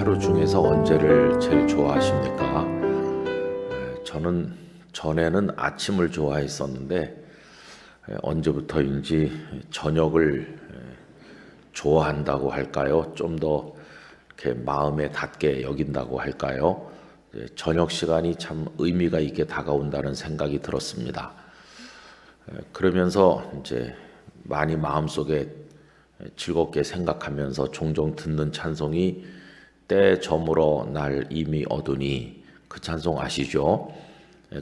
하루 중에서 언제를 제일 좋아하십니까? 저는 전에는 아침을 좋아했었는데 언제부터인지 저녁을 좋아한다고 할까요? 좀 더 이렇게 마음에 닿게 여긴다고 할까요? 저녁 시간이 참 의미가 있게 다가온다는 생각이 들었습니다. 그러면서 이제 많이 마음속에 즐겁게 생각하면서 종종 듣는 찬송이 때 저물어 날 이미 어두니, 그 찬송 아시죠?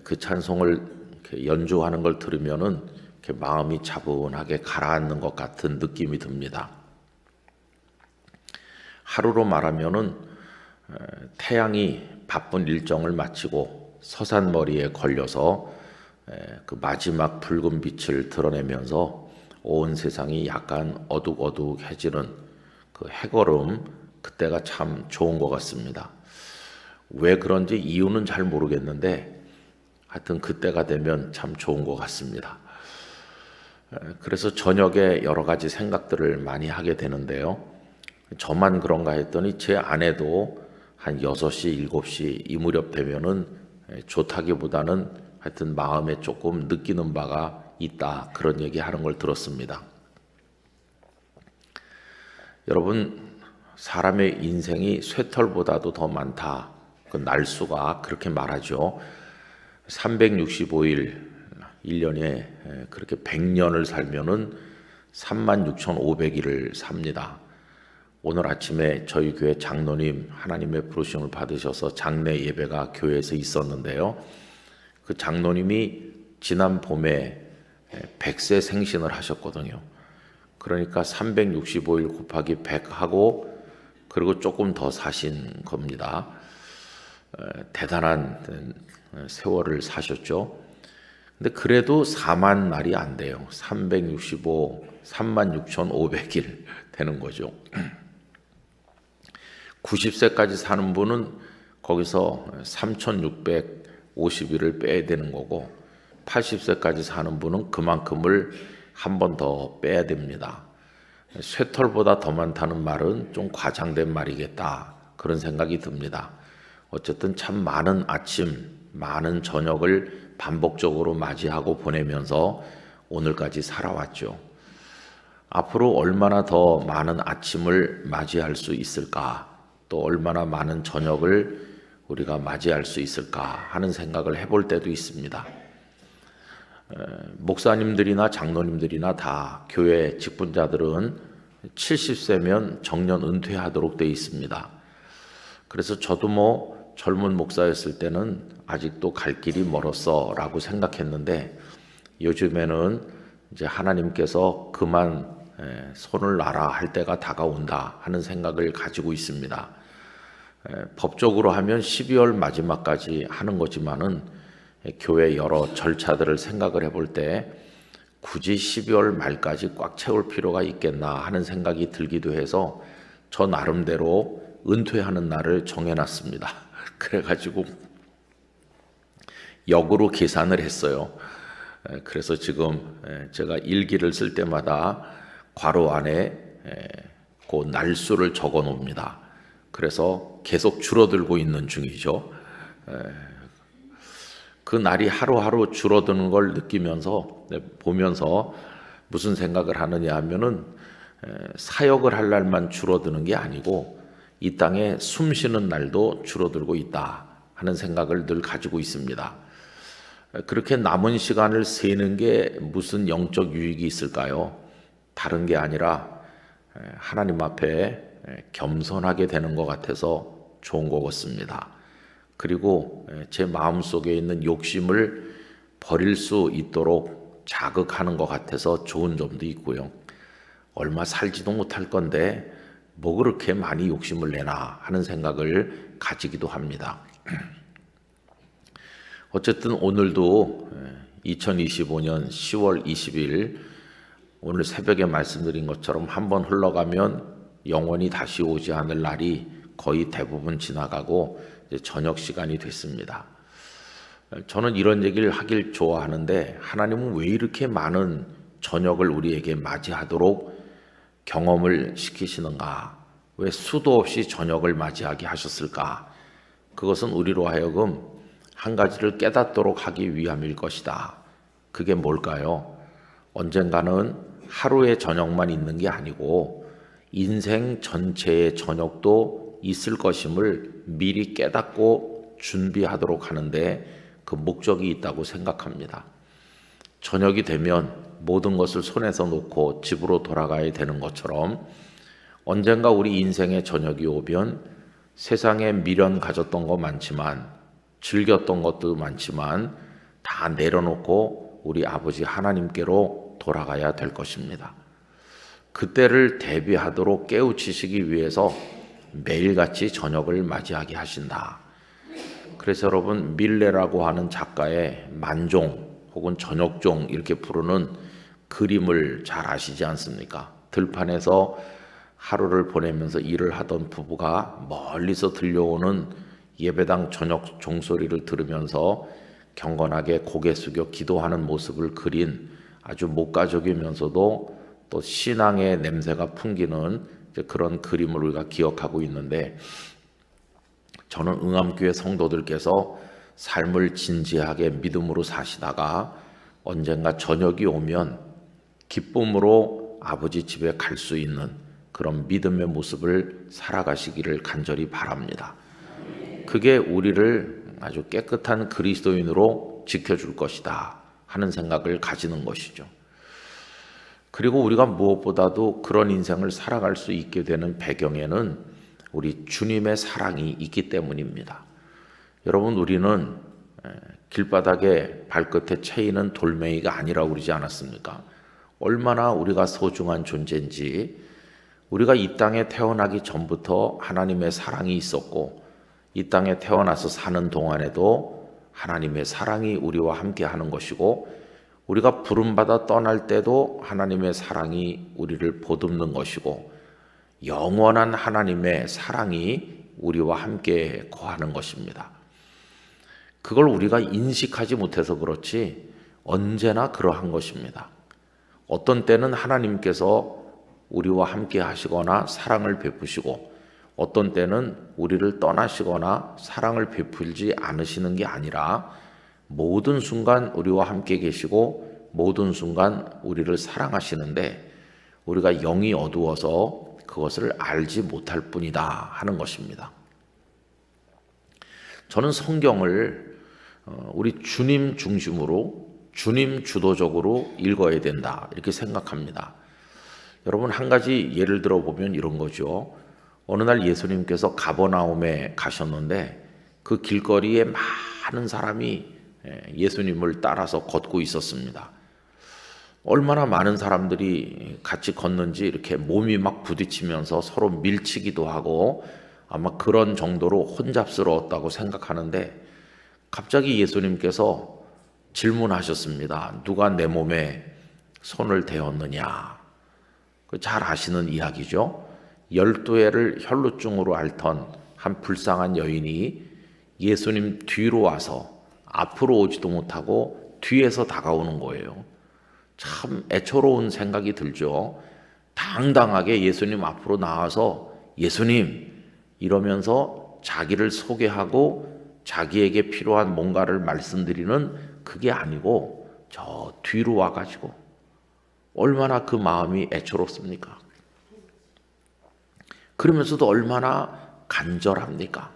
그 찬송을 이렇게 연주하는 걸 들으면은 이렇게 마음이 차분하게 가라앉는 것 같은 느낌이 듭니다. 하루로 말하면은 태양이 바쁜 일정을 마치고 서산머리에 걸려서 그 마지막 붉은 빛을 드러내면서 온 세상이 약간 어둑어둑해지는 그 해걸음, 그때가 참 좋은 것 같습니다. 왜 그런지 이유는 잘 모르겠는데 하여튼 그때가 되면 참 좋은 것 같습니다. 그래서 저녁에 여러 가지 생각들을 많이 하게 되는데요. 저만 그런가 했더니 제 아내도 한 6시, 7시 이 무렵 되면은 좋다기보다는 하여튼 마음에 조금 느끼는 바가 있다, 그런 얘기 하는 걸 들었습니다. 여러분, 사람의 인생이 쇠털보다도 더 많다, 그 날수가 그렇게 말하죠. 365일 1년에 그렇게 100년을 살면은 36,500일을 삽니다. 오늘 아침에 저희 교회 장로님 하나님의 부르심을 받으셔서 장례 예배가 교회에서 있었는데요. 그 장로님이 지난 봄에 100세 생신을 하셨거든요. 그러니까 365일 곱하기 100하고 그리고 조금 더 사신 겁니다. 대단한 세월을 사셨죠. 근데 그래도 4만 날이 안 돼요. 365, 36,500일 되는 거죠. 90세까지 사는 분은 거기서 3,650일을 빼야 되는 거고 80세까지 사는 분은 그만큼을 한 번 더 빼야 됩니다. 쇠털보다 더 많다는 말은 좀 과장된 말이겠다, 그런 생각이 듭니다. 어쨌든 참 많은 아침, 많은 저녁을 반복적으로 맞이하고 보내면서 오늘까지 살아왔죠. 앞으로 얼마나 더 많은 아침을 맞이할 수 있을까, 또 얼마나 많은 저녁을 우리가 맞이할 수 있을까 하는 생각을 해볼 때도 있습니다. 목사님들이나 장로님들이나 다 교회 직분자들은 70세면 정년 은퇴하도록 되어 있습니다. 그래서 저도 젊은 목사였을 때는 아직도 갈 길이 멀었어 라고 생각했는데 요즘에는 이제 하나님께서 그만 손을 놔라 할 때가 다가온다 하는 생각을 가지고 있습니다. 법적으로 하면 12월 마지막까지 하는 거지만은 교회 여러 절차들을 생각을 해볼 때 굳이 12월 말까지 꽉 채울 필요가 있겠나 하는 생각이 들기도 해서 저 나름대로 은퇴하는 날을 정해놨습니다. 그래가지고 역으로 계산을 했어요. 그래서 지금 제가 일기를 쓸 때마다 괄호 안에 그 날수를 적어 놓습니다. 그래서 계속 줄어들고 있는 중이죠. 그 날이 하루하루 줄어드는 걸 느끼면서 보면서 무슨 생각을 하느냐 하면은 사역을 할 날만 줄어드는 게 아니고 이 땅에 숨 쉬는 날도 줄어들고 있다 하는 생각을 늘 가지고 있습니다. 그렇게 남은 시간을 세는 게 무슨 영적 유익이 있을까요? 다른 게 아니라 하나님 앞에 겸손하게 되는 것 같아서 좋은 것 같습니다. 그리고 제 마음속에 있는 욕심을 버릴 수 있도록 자극하는 것 같아서 좋은 점도 있고요. 얼마 살지도 못할 건데 뭐 그렇게 많이 욕심을 내나 하는 생각을 가지기도 합니다. 어쨌든 오늘도 2025년 10월 20일 오늘 새벽에 말씀드린 것처럼 한번 흘러가면 영원히 다시 오지 않을 날이 거의 대부분 지나가고 이제 저녁 시간이 됐습니다. 저는 이런 얘기를 하길 좋아하는데 하나님은 왜 이렇게 많은 저녁을 우리에게 맞이하도록 경험을 시키시는가? 왜 수도 없이 저녁을 맞이하게 하셨을까? 그것은 우리로 하여금 한 가지를 깨닫도록 하기 위함일 것이다. 그게 뭘까요? 언젠가는 하루의 저녁만 있는 게 아니고 인생 전체의 저녁도 있을 것임을 미리 깨닫고 준비하도록 하는데 그 목적이 있다고 생각합니다. 저녁이 되면 모든 것을 손에서 놓고 집으로 돌아가야 되는 것처럼 언젠가 우리 인생의 저녁이 오면 세상에 미련 가졌던 거 많지만 즐겼던 것도 많지만 다 내려놓고 우리 아버지 하나님께로 돌아가야 될 것입니다. 그때를 대비하도록 깨우치시기 위해서 매일같이 저녁을 맞이하게 하신다. 그래서 여러분 밀레라고 하는 작가의 만종 혹은 저녁종 이렇게 부르는 그림을 잘 아시지 않습니까? 들판에서 하루를 보내면서 일을 하던 부부가 멀리서 들려오는 예배당 저녁 종소리를 들으면서 경건하게 고개 숙여 기도하는 모습을 그린 아주 목가적이면서도 또 신앙의 냄새가 풍기는 그런 그림을 우리가 기억하고 있는데, 저는 응암교회 성도들께서 삶을 진지하게 믿음으로 사시다가 언젠가 저녁이 오면 기쁨으로 아버지 집에 갈 수 있는 그런 믿음의 모습을 살아가시기를 간절히 바랍니다. 그게 우리를 아주 깨끗한 그리스도인으로 지켜줄 것이다 하는 생각을 가지는 것이죠. 그리고 우리가 무엇보다도 그런 인생을 살아갈 수 있게 되는 배경에는 우리 주님의 사랑이 있기 때문입니다. 여러분, 우리는 길바닥에 발끝에 채이는 돌멩이가 아니라고 그러지 않았습니까? 얼마나 우리가 소중한 존재인지, 우리가 이 땅에 태어나기 전부터 하나님의 사랑이 있었고 이 땅에 태어나서 사는 동안에도 하나님의 사랑이 우리와 함께 하는 것이고, 우리가 부름받아 떠날 때도 하나님의 사랑이 우리를 보듬는 것이고, 영원한 하나님의 사랑이 우리와 함께 거하는 것입니다. 그걸 우리가 인식하지 못해서 그렇지 언제나 그러한 것입니다. 어떤 때는 하나님께서 우리와 함께 하시거나 사랑을 베푸시고, 어떤 때는 우리를 떠나시거나 사랑을 베풀지 않으시는 게 아니라 모든 순간 우리와 함께 계시고 모든 순간 우리를 사랑하시는데 우리가 영이 어두워서 그것을 알지 못할 뿐이다 하는 것입니다. 저는 성경을 우리 주님 중심으로 주님 주도적으로 읽어야 된다 이렇게 생각합니다. 여러분, 한 가지 예를 들어 보면 이런 거죠. 어느 날 예수님께서 가버나움에 가셨는데 그 길거리에 많은 사람이 예수님을 따라서 걷고 있었습니다. 얼마나 많은 사람들이 같이 걷는지 이렇게 몸이 막 부딪히면서 서로 밀치기도 하고 아마 그런 정도로 혼잡스러웠다고 생각하는데, 갑자기 예수님께서 질문하셨습니다. 누가 내 몸에 손을 대었느냐? 잘 아시는 이야기죠. 12해를 혈루증으로 앓던 한 불쌍한 여인이 예수님 뒤로 와서 앞으로 오지도 못하고 뒤에서 다가오는 거예요. 참 애처로운 생각이 들죠. 당당하게 예수님 앞으로 나와서 예수님 이러면서 자기를 소개하고 자기에게 필요한 뭔가를 말씀드리는 그게 아니고 저 뒤로 와가지고 얼마나 그 마음이 애처롭습니까? 그러면서도 얼마나 간절합니까?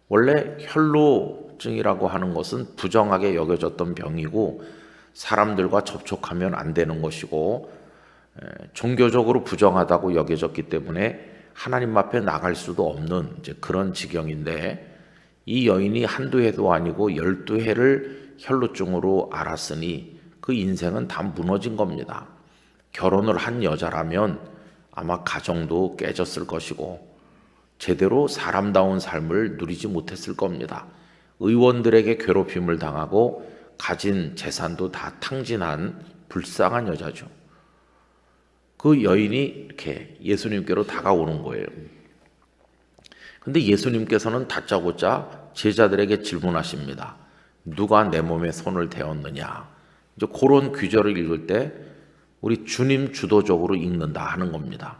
원래 혈루증이라고 하는 것은 부정하게 여겨졌던 병이고 사람들과 접촉하면 안 되는 것이고 종교적으로 부정하다고 여겨졌기 때문에 하나님 앞에 나갈 수도 없는 이제 그런 지경인데, 이 여인이 한두 해도 아니고 12해를 혈루증으로 앓았으니 그 인생은 다 무너진 겁니다. 결혼을 한 여자라면 아마 가정도 깨졌을 것이고 제대로 사람다운 삶을 누리지 못했을 겁니다. 의원들에게 괴롭힘을 당하고 가진 재산도 다 탕진한 불쌍한 여자죠. 그 여인이 이렇게 예수님께로 다가오는 거예요. 근데 예수님께서는 다짜고짜 제자들에게 질문하십니다. 누가 내 몸에 손을 대었느냐? 이제 그런 규절을 읽을 때 우리 주님 주도적으로 읽는다 하는 겁니다.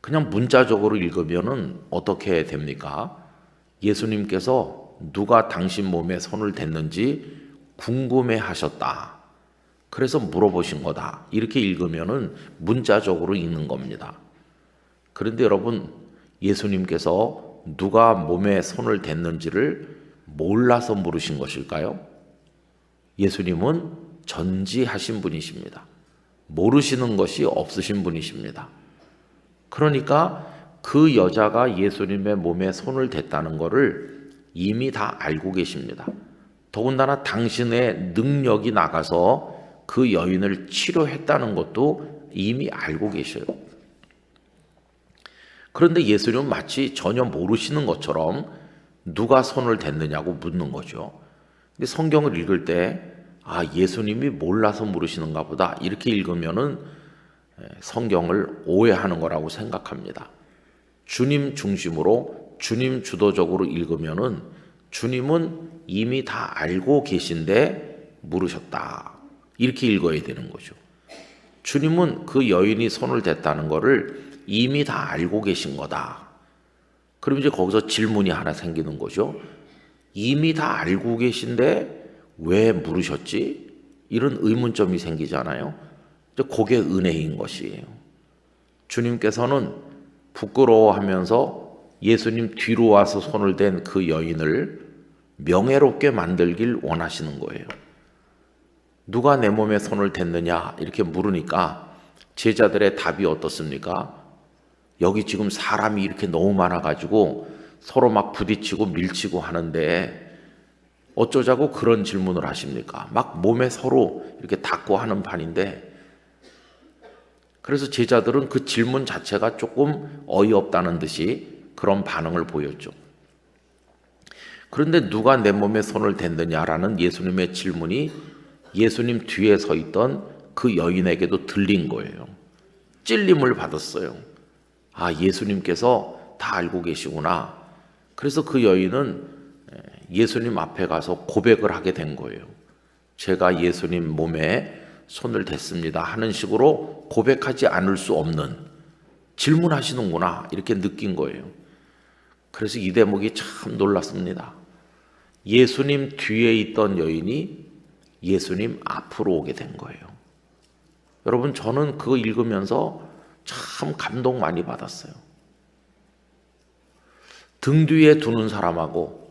그냥 문자적으로 읽으면은 어떻게 됩니까? 예수님께서 누가 당신 몸에 손을 댔는지 궁금해 하셨다. 그래서 물어보신 거다. 이렇게 읽으면은 문자적으로 읽는 겁니다. 그런데 여러분, 예수님께서 누가 몸에 손을 댔는지를 몰라서 물으신 것일까요? 예수님은 전지하신 분이십니다. 모르시는 것이 없으신 분이십니다. 그러니까 그 여자가 예수님의 몸에 손을 댔다는 것을 이미 다 알고 계십니다. 더군다나 당신의 능력이 나가서 그 여인을 치료했다는 것도 이미 알고 계셔요. 그런데 예수님은 마치 전혀 모르시는 것처럼 누가 손을 댔느냐고 묻는 거죠. 근데 성경을 읽을 때 예수님이 몰라서 물으시는가 보다 이렇게 읽으면은 성경을 오해하는 거라고 생각합니다. 주님 중심으로 주님 주도적으로 읽으면은 주님은 이미 다 알고 계신데 물으셨다. 이렇게 읽어야 되는 거죠. 주님은 그 여인이 손을 댔다는 것을 이미 다 알고 계신 거다. 그럼 이제 거기서 질문이 하나 생기는 거죠. 이미 다 알고 계신데 왜 물으셨지? 이런 의문점이 생기잖아요. 그게 은혜인 것이에요. 주님께서는 부끄러워하면서 예수님 뒤로 와서 손을 댄 그 여인을 명예롭게 만들길 원하시는 거예요. 누가 내 몸에 손을 댔느냐 이렇게 물으니까 제자들의 답이 어떻습니까? 여기 지금 사람이 이렇게 너무 많아가지고 서로 막 부딪히고 밀치고 하는데 어쩌자고 그런 질문을 하십니까? 막 몸에 서로 이렇게 닿고 하는 판인데, 그래서 제자들은 그 질문 자체가 조금 어이없다는 듯이 그런 반응을 보였죠. 그런데 누가 내 몸에 손을 댔느냐라는 예수님의 질문이 예수님 뒤에 서 있던 그 여인에게도 들린 거예요. 찔림을 받았어요. 예수님께서 다 알고 계시구나. 그래서 그 여인은 예수님 앞에 가서 고백을 하게 된 거예요. 제가 예수님 몸에 손을 댔습니다 하는 식으로 고백하지 않을 수 없는, 질문하시는구나 이렇게 느낀 거예요. 그래서 이 대목이 참 놀랐습니다. 예수님 뒤에 있던 여인이 예수님 앞으로 오게 된 거예요. 여러분, 저는 그거 읽으면서 참 감동 많이 받았어요. 등 뒤에 두는 사람하고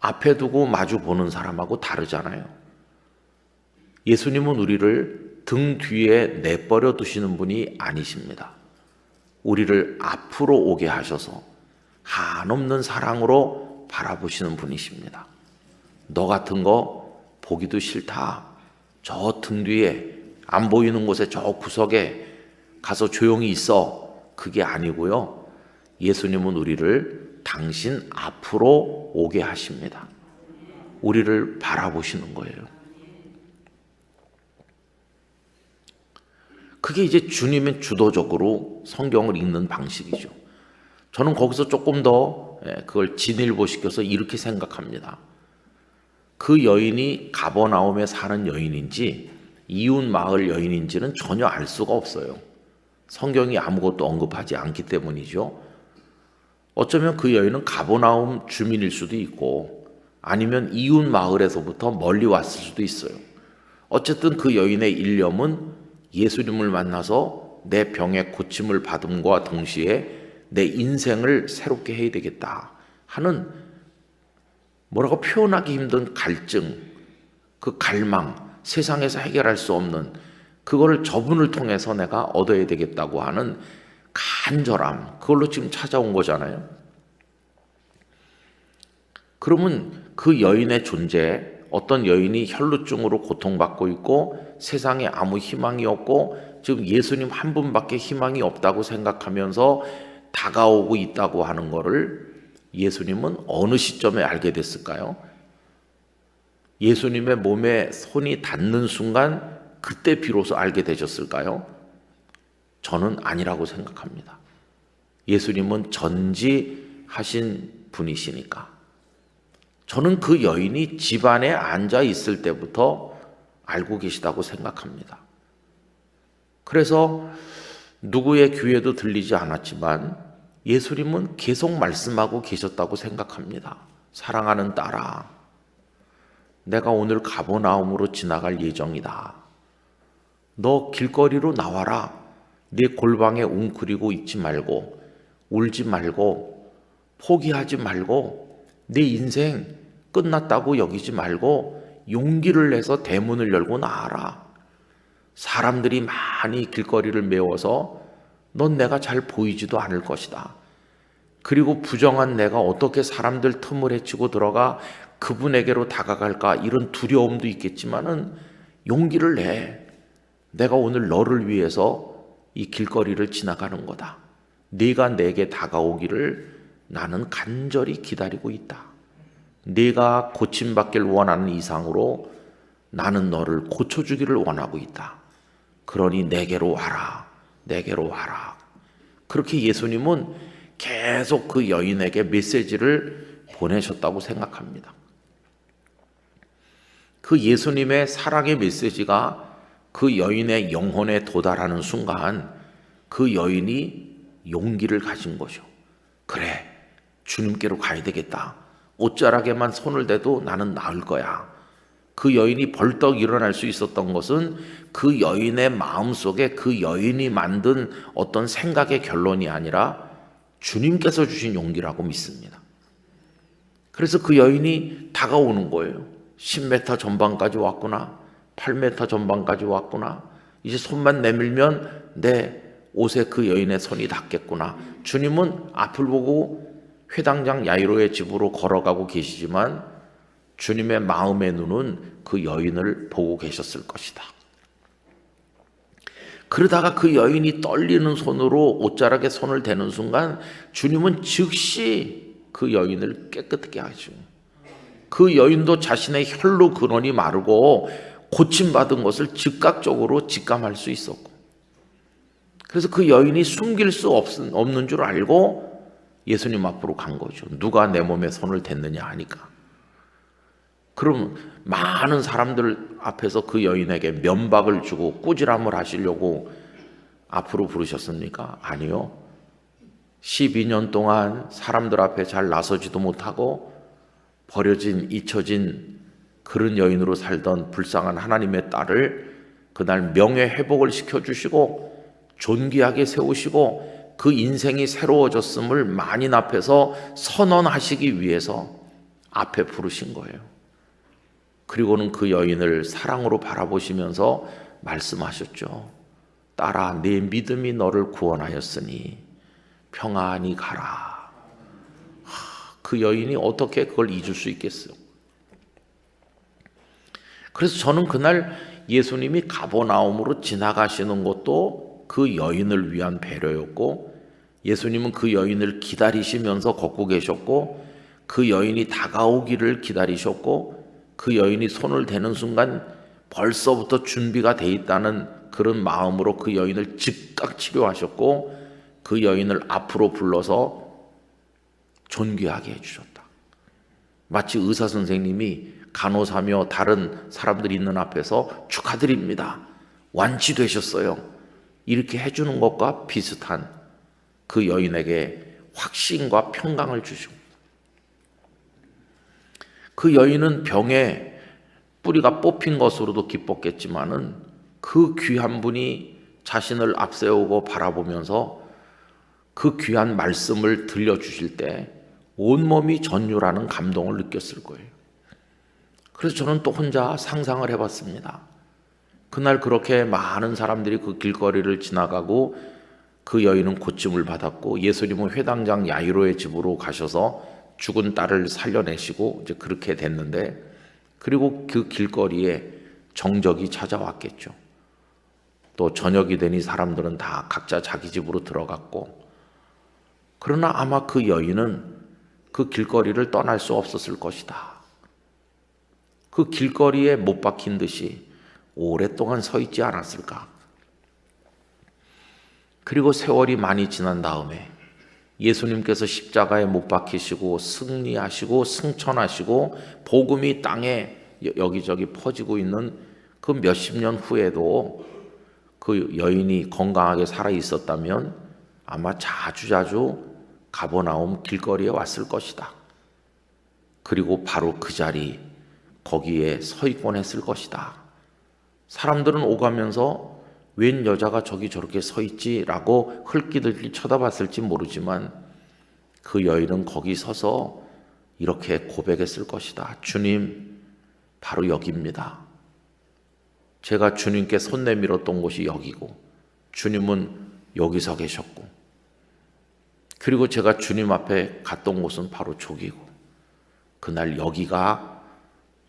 앞에 두고 마주 보는 사람하고 다르잖아요. 예수님은 우리를 등 뒤에 내버려 두시는 분이 아니십니다. 우리를 앞으로 오게 하셔서 한없는 사랑으로 바라보시는 분이십니다. 너 같은 거 보기도 싫다. 저 등 뒤에 안 보이는 곳에 저 구석에 가서 조용히 있어. 그게 아니고요. 예수님은 우리를 당신 앞으로 오게 하십니다. 우리를 바라보시는 거예요. 그게 이제 주님의 주도적으로 성경을 읽는 방식이죠. 저는 거기서 조금 더 그걸 진일보시켜서 이렇게 생각합니다. 그 여인이 가버나움에 사는 여인인지 이웃 마을 여인인지는 전혀 알 수가 없어요. 성경이 아무것도 언급하지 않기 때문이죠. 어쩌면 그 여인은 가버나움 주민일 수도 있고 아니면 이웃 마을에서부터 멀리 왔을 수도 있어요. 어쨌든 그 여인의 일념은 예수님을 만나서 내 병의 고침을 받음과 동시에 내 인생을 새롭게 해야 되겠다 하는, 뭐라고 표현하기 힘든 갈증, 그 갈망, 세상에서 해결할 수 없는 그거를 저분을 통해서 내가 얻어야 되겠다고 하는 간절함, 그걸로 지금 찾아온 거잖아요. 그러면 그 여인의 존재, 어떤 여인이 혈루증으로 고통받고 있고 세상에 아무 희망이 없고 지금 예수님 한 분밖에 희망이 없다고 생각하면서 다가오고 있다고 하는 것을 예수님은 어느 시점에 알게 됐을까요? 예수님의 몸에 손이 닿는 순간 그때 비로소 알게 되셨을까요? 저는 아니라고 생각합니다. 예수님은 전지하신 분이시니까. 저는 그 여인이 집안에 앉아 있을 때부터 알고 계시다고 생각합니다. 그래서 누구의 귀에도 들리지 않았지만 예수님은 계속 말씀하고 계셨다고 생각합니다. 사랑하는 딸아, 내가 오늘 가버나움으로 지나갈 예정이다. 너 길거리로 나와라. 네 골방에 웅크리고 있지 말고, 울지 말고, 포기하지 말고, 네 인생 끝났다고 여기지 말고 용기를 내서 대문을 열고 나와라. 사람들이 많이 길거리를 메워서 넌 내가 잘 보이지도 않을 것이다. 그리고 부정한 내가 어떻게 사람들 틈을 헤치고 들어가 그분에게로 다가갈까, 이런 두려움도 있겠지만은 용기를 내. 내가 오늘 너를 위해서 이 길거리를 지나가는 거다. 네가 내게 다가오기를 나는 간절히 기다리고 있다. 네가 고침받길 원하는 이상으로 나는 너를 고쳐주기를 원하고 있다. 그러니 내게로 와라. 내게로 와라. 그렇게 예수님은 계속 그 여인에게 메시지를 보내셨다고 생각합니다. 그 예수님의 사랑의 메시지가 그 여인의 영혼에 도달하는 순간 그 여인이 용기를 가진 거죠. 그래, 주님께로 가야 되겠다. 옷자락에만 손을 대도 나는 나을 거야. 그 여인이 벌떡 일어날 수 있었던 것은 그 여인의 마음속에 그 여인이 만든 어떤 생각의 결론이 아니라 주님께서 주신 용기라고 믿습니다. 그래서 그 여인이 다가오는 거예요. 10m 전방까지 왔구나. 8m 전방까지 왔구나. 이제 손만 내밀면 내 옷에 그 여인의 손이 닿겠구나. 주님은 앞을 보고 회당장 야이로의 집으로 걸어가고 계시지만 주님의 마음의 눈은 그 여인을 보고 계셨을 것이다. 그러다가 그 여인이 떨리는 손으로 옷자락에 손을 대는 순간 주님은 즉시 그 여인을 깨끗하게 하죠. 그 여인도 자신의 혈루 근원이 마르고 고침받은 것을 즉각적으로 직감할 수 있었고, 그래서 그 여인이 숨길 수 없는 줄 알고 예수님 앞으로 간 거죠. 누가 내 몸에 손을 댔느냐 하니까. 그럼 많은 사람들 앞에서 그 여인에게 면박을 주고 꾸지람을 하시려고 앞으로 부르셨습니까? 아니요. 12년 동안 사람들 앞에 잘 나서지도 못하고 버려진, 잊혀진 그런 여인으로 살던 불쌍한 하나님의 딸을 그날 명예 회복을 시켜주시고 존귀하게 세우시고 그 인생이 새로워졌음을 만인 앞에서 선언하시기 위해서 앞에 부르신 거예요. 그리고는 그 여인을 사랑으로 바라보시면서 말씀하셨죠. 딸아, 네 믿음이 너를 구원하였으니 평안히 가라. 그 여인이 어떻게 그걸 잊을 수 있겠어요? 그래서 저는 그날 예수님이 가버나움으로 지나가시는 것도 그 여인을 위한 배려였고, 예수님은 그 여인을 기다리시면서 걷고 계셨고, 그 여인이 다가오기를 기다리셨고, 그 여인이 손을 대는 순간 벌써부터 준비가 돼 있다는 그런 마음으로 그 여인을 즉각 치료하셨고, 그 여인을 앞으로 불러서 존귀하게 해주셨다. 마치 의사 선생님이 간호사며 다른 사람들이 있는 앞에서 축하드립니다, 완치되셨어요, 이렇게 해주는 것과 비슷한 그 여인에게 확신과 평강을 주시고, 그 여인은 병에 뿌리가 뽑힌 것으로도 기뻤겠지만은 그 귀한 분이 자신을 앞세우고 바라보면서 그 귀한 말씀을 들려주실 때 온몸이 전율하는 감동을 느꼈을 거예요. 그래서 저는 또 혼자 상상을 해봤습니다. 그날 그렇게 많은 사람들이 그 길거리를 지나가고 그 여인은 고침을 받았고 예수님은 회당장 야이로의 집으로 가셔서 죽은 딸을 살려내시고 이제 그렇게 됐는데, 그리고 그 길거리에 정적이 찾아왔겠죠. 또 저녁이 되니 사람들은 다 각자 자기 집으로 들어갔고, 그러나 아마 그 여인은 그 길거리를 떠날 수 없었을 것이다. 그 길거리에 못 박힌 듯이 오랫동안 서 있지 않았을까. 그리고 세월이 많이 지난 다음에 예수님께서 십자가에 못 박히시고 승리하시고 승천하시고 복음이 땅에 여기저기 퍼지고 있는 그 몇십 년 후에도 그 여인이 건강하게 살아 있었다면 아마 자주자주 가버나움 길거리에 왔을 것이다. 그리고 바로 그 자리 거기에 서 있곤 했을 것이다. 사람들은 오가면서 웬 여자가 저기 저렇게 서 있지라고 흘끼들끼 쳐다봤을지 모르지만 그 여인은 거기 서서 이렇게 고백했을 것이다. 주님, 바로 여기입니다. 제가 주님께 손 내밀었던 곳이 여기고 주님은 여기서 계셨고 그리고 제가 주님 앞에 갔던 곳은 바로 저기고 그날 여기가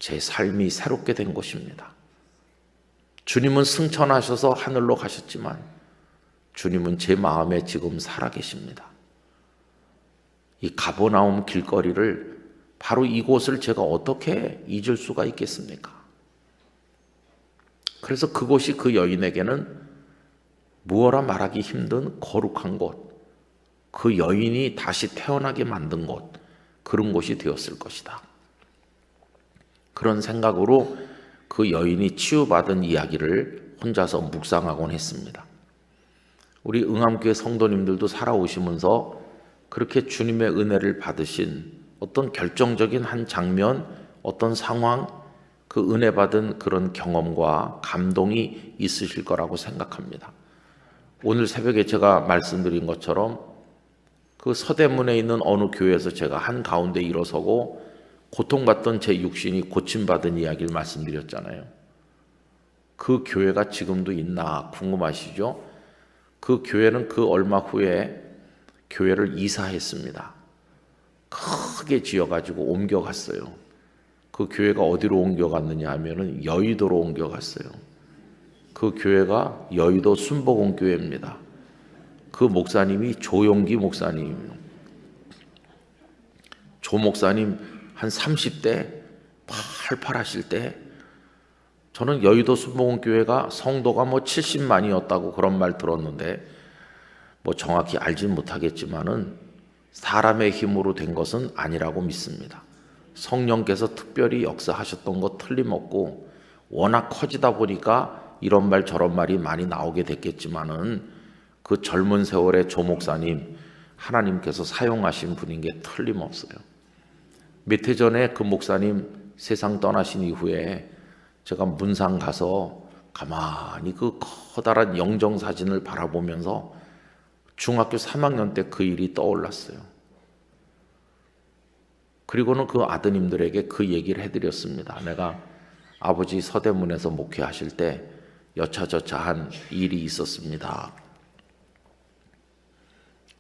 제 삶이 새롭게 된 곳입니다. 주님은 승천하셔서 하늘로 가셨지만 주님은 제 마음에 지금 살아계십니다. 이 가버나움 길거리를 바로 이곳을 제가 어떻게 잊을 수가 있겠습니까? 그래서 그곳이 그 여인에게는 무어라 말하기 힘든 거룩한 곳, 그 여인이 다시 태어나게 만든 곳, 그런 곳이 되었을 것이다. 그런 생각으로 그 여인이 치유받은 이야기를 혼자서 묵상하곤 했습니다. 우리 응암교회 성도님들도 살아오시면서 그렇게 주님의 은혜를 받으신 어떤 결정적인 한 장면, 어떤 상황, 그 은혜 받은 그런 경험과 감동이 있으실 거라고 생각합니다. 오늘 새벽에 제가 말씀드린 것처럼 그 서대문에 있는 어느 교회에서 제가 한가운데 일어서고 고통받던 제 육신이 고침받은 이야기를 말씀드렸잖아요. 그 교회가 지금도 있나 궁금하시죠? 그 교회는 그 얼마 후에 교회를 이사했습니다. 크게 지어가지고 옮겨갔어요. 그 교회가 어디로 옮겨갔느냐 하면은 여의도로 옮겨갔어요. 그 교회가 여의도 순복음교회입니다. 그 목사님이 조용기 목사님이에요. 조 목사님 한 30대 팔팔하실 때 저는 여의도 순복음교회가 성도가 뭐 70만이었다고 그런 말 들었는데 뭐 정확히 알진 못하겠지만은 사람의 힘으로 된 것은 아니라고 믿습니다. 성령께서 특별히 역사하셨던 것 틀림없고 워낙 커지다 보니까 이런 말 저런 말이 많이 나오게 됐겠지만은 그 젊은 세월의 조 목사님 하나님께서 사용하신 분인 게 틀림없어요. 몇 해 전에 그 목사님 세상 떠나신 이후에 제가 문상 가서 가만히 그 커다란 영정 사진을 바라보면서 중학교 3학년 때 그 일이 떠올랐어요. 그리고는 그 아드님들에게 그 얘기를 해드렸습니다. 내가 아버지 서대문에서 목회하실 때 여차저차한 일이 있었습니다.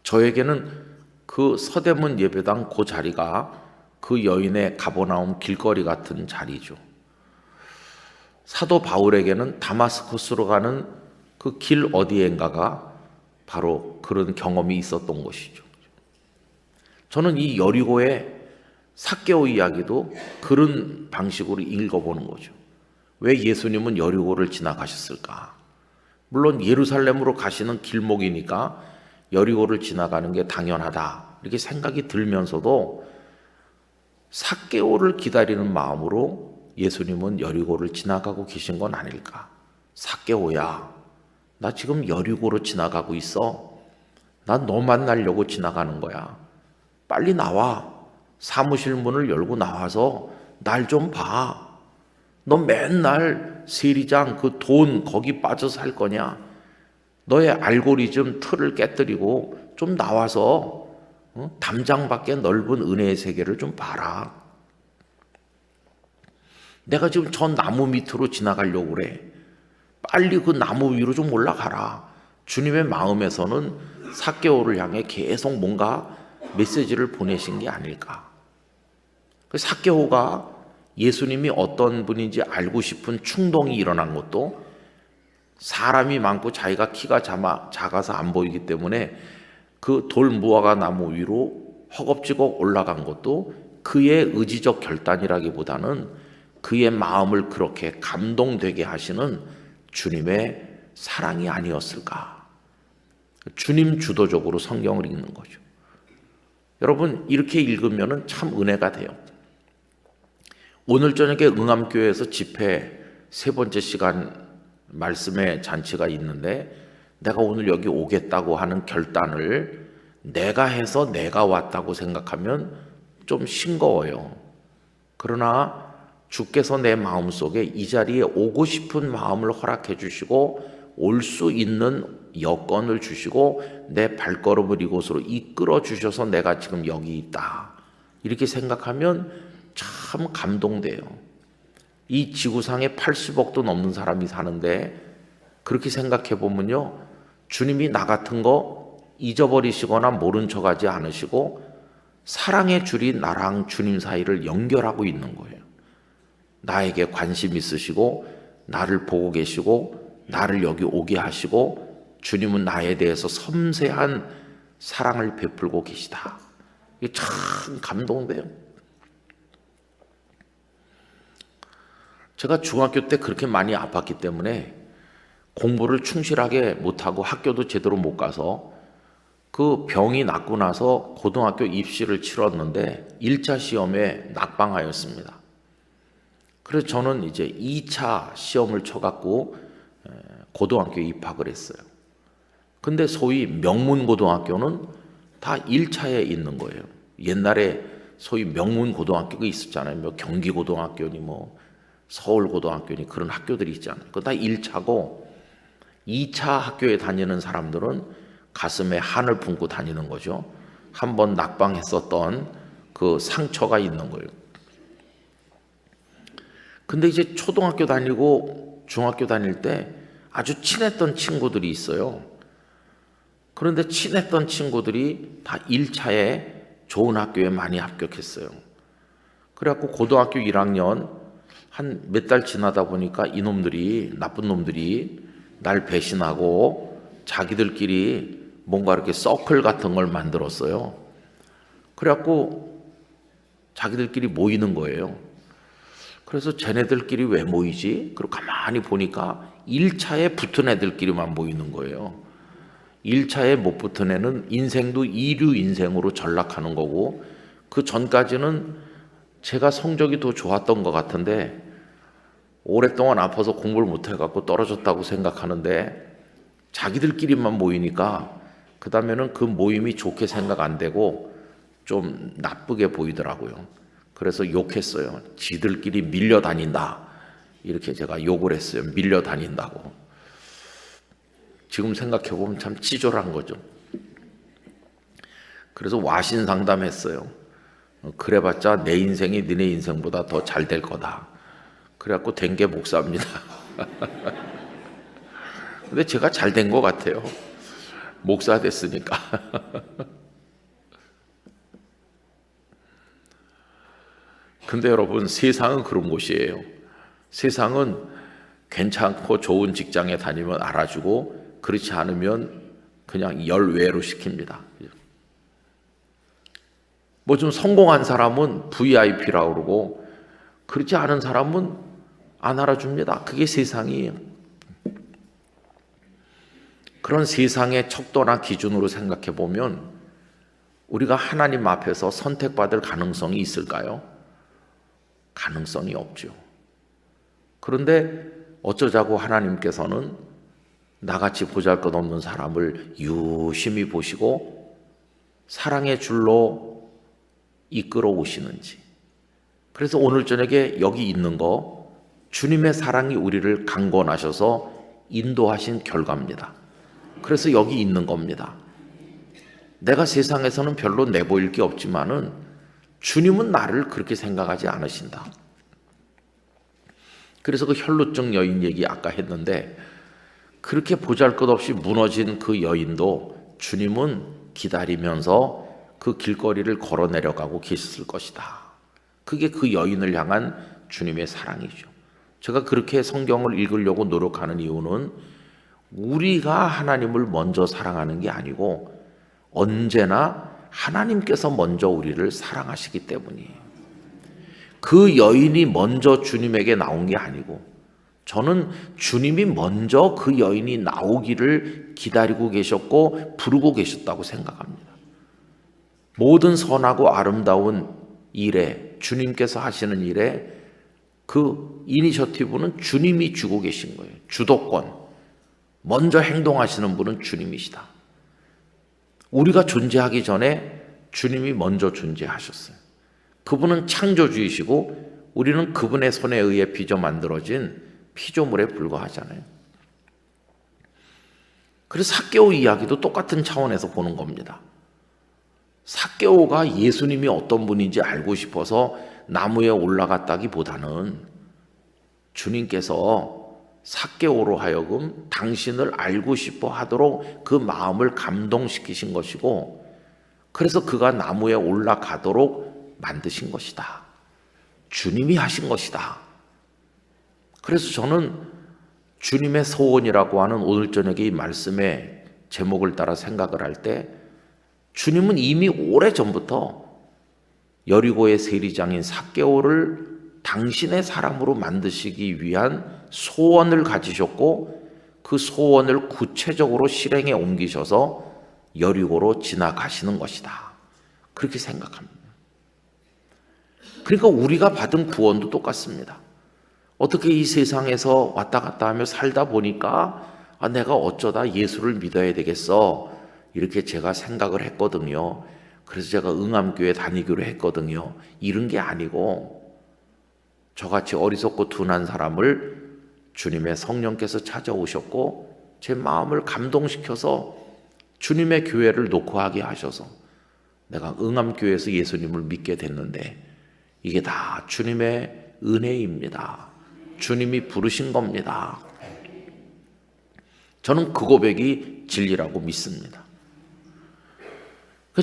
저에게는 그 서대문 예배당 그 자리가 그 여인의 가버나움 길거리 같은 자리죠. 사도 바울에게는 다마스쿠스로 가는 그 길 어디엔가가 바로 그런 경험이 있었던 것이죠. 저는 이 여리고의 삭개오 이야기도 그런 방식으로 읽어보는 거죠. 왜 예수님은 여리고를 지나가셨을까? 물론 예루살렘으로 가시는 길목이니까 여리고를 지나가는 게 당연하다 이렇게 생각이 들면서도 삭개오를 기다리는 마음으로 예수님은 여리고를 지나가고 계신 건 아닐까? 삭개오야, 나 지금 여리고로 지나가고 있어. 난 너 만나려고 지나가는 거야. 빨리 나와. 사무실 문을 열고 나와서 날 좀 봐. 너 맨날 세리장 그 돈 거기 빠져 살 거냐? 너의 알고리즘 틀을 깨뜨리고 좀 나와서 담장 밖에 넓은 은혜의 세계를 좀 봐라. 내가 지금 저 나무 밑으로 지나가려고 그래. 빨리 그 나무 위로 좀 올라가라. 주님의 마음에서는 삭개오를 향해 계속 뭔가 메시지를 보내신 게 아닐까. 삭개오가 예수님이 어떤 분인지 알고 싶은 충동이 일어난 것도 사람이 많고 자기가 키가 작아서 안 보이기 때문에 그 돌 무화과 나무 위로 허겁지겁 올라간 것도 그의 의지적 결단이라기보다는 그의 마음을 그렇게 감동되게 하시는 주님의 사랑이 아니었을까. 주님 주도적으로 성경을 읽는 거죠. 여러분 이렇게 읽으면 참 은혜가 돼요. 오늘 저녁에 응암교회에서 집회 세 번째 시간 말씀의 잔치가 있는데 내가 오늘 여기 오겠다고 하는 결단을 내가 해서 내가 왔다고 생각하면 좀 싱거워요. 그러나 주께서 내 마음속에 이 자리에 오고 싶은 마음을 허락해 주시고 올 수 있는 여건을 주시고 내 발걸음을 이곳으로 이끌어 주셔서 내가 지금 여기 있다. 이렇게 생각하면 참 감동돼요. 이 지구상에 80억도 넘는 사람이 사는데 그렇게 생각해 보면요, 주님이 나 같은 거 잊어버리시거나 모른 척하지 않으시고 사랑의 줄이 나랑 주님 사이를 연결하고 있는 거예요. 나에게 관심 있으시고 나를 보고 계시고 나를 여기 오게 하시고 주님은 나에 대해서 섬세한 사랑을 베풀고 계시다. 이게 참 감동돼요. 제가 중학교 때 그렇게 많이 아팠기 때문에 공부를 충실하게 못하고 학교도 제대로 못 가서 그 병이 낫고 나서 고등학교 입시를 치렀는데 1차 시험에 낙방하였습니다. 그래서 저는 이제 2차 시험을 쳐갖고 고등학교에 입학을 했어요. 근데 소위 명문고등학교는 다 1차에 있는 거예요. 옛날에 소위 명문고등학교가 있었잖아요. 뭐 경기고등학교니 뭐 서울고등학교니 그런 학교들이 있잖아요. 그거 다 1차고 2차 학교에 다니는 사람들은 가슴에 한을 품고 다니는 거죠. 한번 낙방했었던 그 상처가 있는 거예요. 근데 이제 초등학교 다니고 중학교 다닐 때 아주 친했던 친구들이 있어요. 그런데 친했던 친구들이 다 1차에 좋은 학교에 많이 합격했어요. 그래갖고 고등학교 1학년 한 몇 달 지나다 보니까 이놈들이, 나쁜 놈들이 날 배신하고 자기들끼리 뭔가 이렇게 서클 같은 걸 만들었어요. 그래갖고 자기들끼리 모이는 거예요. 그래서 쟤네들끼리 왜 모이지? 그리고 가만히 보니까 1차에 붙은 애들끼리만 모이는 거예요. 1차에 못 붙은 애는 인생도 이류 인생으로 전락하는 거고, 그 전까지는 제가 성적이 더 좋았던 것 같은데 오랫동안 아파서 공부를 못 해갖고 떨어졌다고 생각하는데 자기들끼리만 모이니까 그 다음에는 그 모임이 좋게 생각 안 되고 좀 나쁘게 보이더라고요. 그래서 욕했어요. 지들끼리 밀려다닌다. 이렇게 제가 욕을 했어요. 밀려다닌다고. 지금 생각해보면 참 치졸한 거죠. 그래서 와신 상담했어요. 그래봤자 내 인생이 너네 인생보다 더 잘 될 거다. 그래갖고 된 게 목사입니다. 근데 제가 잘 된 것 같아요. 목사 됐으니까. 근데 여러분, 세상은 그런 곳이에요. 세상은 괜찮고 좋은 직장에 다니면 알아주고 그렇지 않으면 그냥 열외로 시킵니다. 뭐 좀 성공한 사람은 VIP라고 그러고 그렇지 않은 사람은 안 알아줍니다. 그게 세상이에요. 그런 세상의 척도나 기준으로 생각해 보면 우리가 하나님 앞에서 선택받을 가능성이 있을까요? 가능성이 없죠. 그런데 어쩌자고 하나님께서는 나같이 보잘것없는 사람을 유심히 보시고 사랑의 줄로 이끌어 오시는지. 그래서 오늘 저녁에 여기 있는 거 주님의 사랑이 우리를 강권하셔서 인도하신 결과입니다. 그래서 여기 있는 겁니다. 내가 세상에서는 별로 내보일 게 없지만은 주님은 나를 그렇게 생각하지 않으신다. 그래서 그 혈루증 여인 얘기 아까 했는데 그렇게 보잘것없이 무너진 그 여인도 주님은 기다리면서 그 길거리를 걸어 내려가고 계셨을 것이다. 그게 그 여인을 향한 주님의 사랑이죠. 제가 그렇게 성경을 읽으려고 노력하는 이유는 우리가 하나님을 먼저 사랑하는 게 아니고 언제나 하나님께서 먼저 우리를 사랑하시기 때문이에요. 그 여인이 먼저 주님에게 나온 게 아니고 저는 주님이 먼저 그 여인이 나오기를 기다리고 계셨고 부르고 계셨다고 생각합니다. 모든 선하고 아름다운 일에 주님께서 하시는 일에 그 이니셔티브는 주님이 주고 계신 거예요. 주도권. 먼저 행동하시는 분은 주님이시다. 우리가 존재하기 전에 주님이 먼저 존재하셨어요. 그분은 창조주이시고 우리는 그분의 손에 의해 빚어 만들어진 피조물에 불과하잖아요. 그래서 삭개오 이야기도 똑같은 차원에서 보는 겁니다. 삭개오가 예수님이 어떤 분인지 알고 싶어서 나무에 올라갔다기보다는 주님께서 삭개오로 하여금 당신을 알고 싶어 하도록 그 마음을 감동시키신 것이고, 그래서 그가 나무에 올라가도록 만드신 것이다. 주님이 하신 것이다. 그래서 저는 주님의 소원이라고 하는 오늘 저녁에 이 말씀의 제목을 따라 생각을 할 때, 주님은 이미 오래전부터 여리고의 세리장인 삭개오를 당신의 사람으로 만드시기 위한 소원을 가지셨고, 그 소원을 구체적으로 실행에 옮기셔서 여리고로 지나가시는 것이다. 그렇게 생각합니다. 그러니까 우리가 받은 구원도 똑같습니다. 어떻게 이 세상에서 왔다 갔다 하며 살다 보니까 내가 어쩌다 예수를 믿어야 되겠어, 이렇게 제가 생각을 했거든요. 그래서 제가 응암교회 다니기로 했거든요. 이런 게 아니고, 저같이 어리석고 둔한 사람을 주님의 성령께서 찾아오셨고 제 마음을 감동시켜서 주님의 교회를 녹화하게 하셔서 내가 응암교회에서 예수님을 믿게 됐는데, 이게 다 주님의 은혜입니다. 주님이 부르신 겁니다. 저는 그 고백이 진리라고 믿습니다.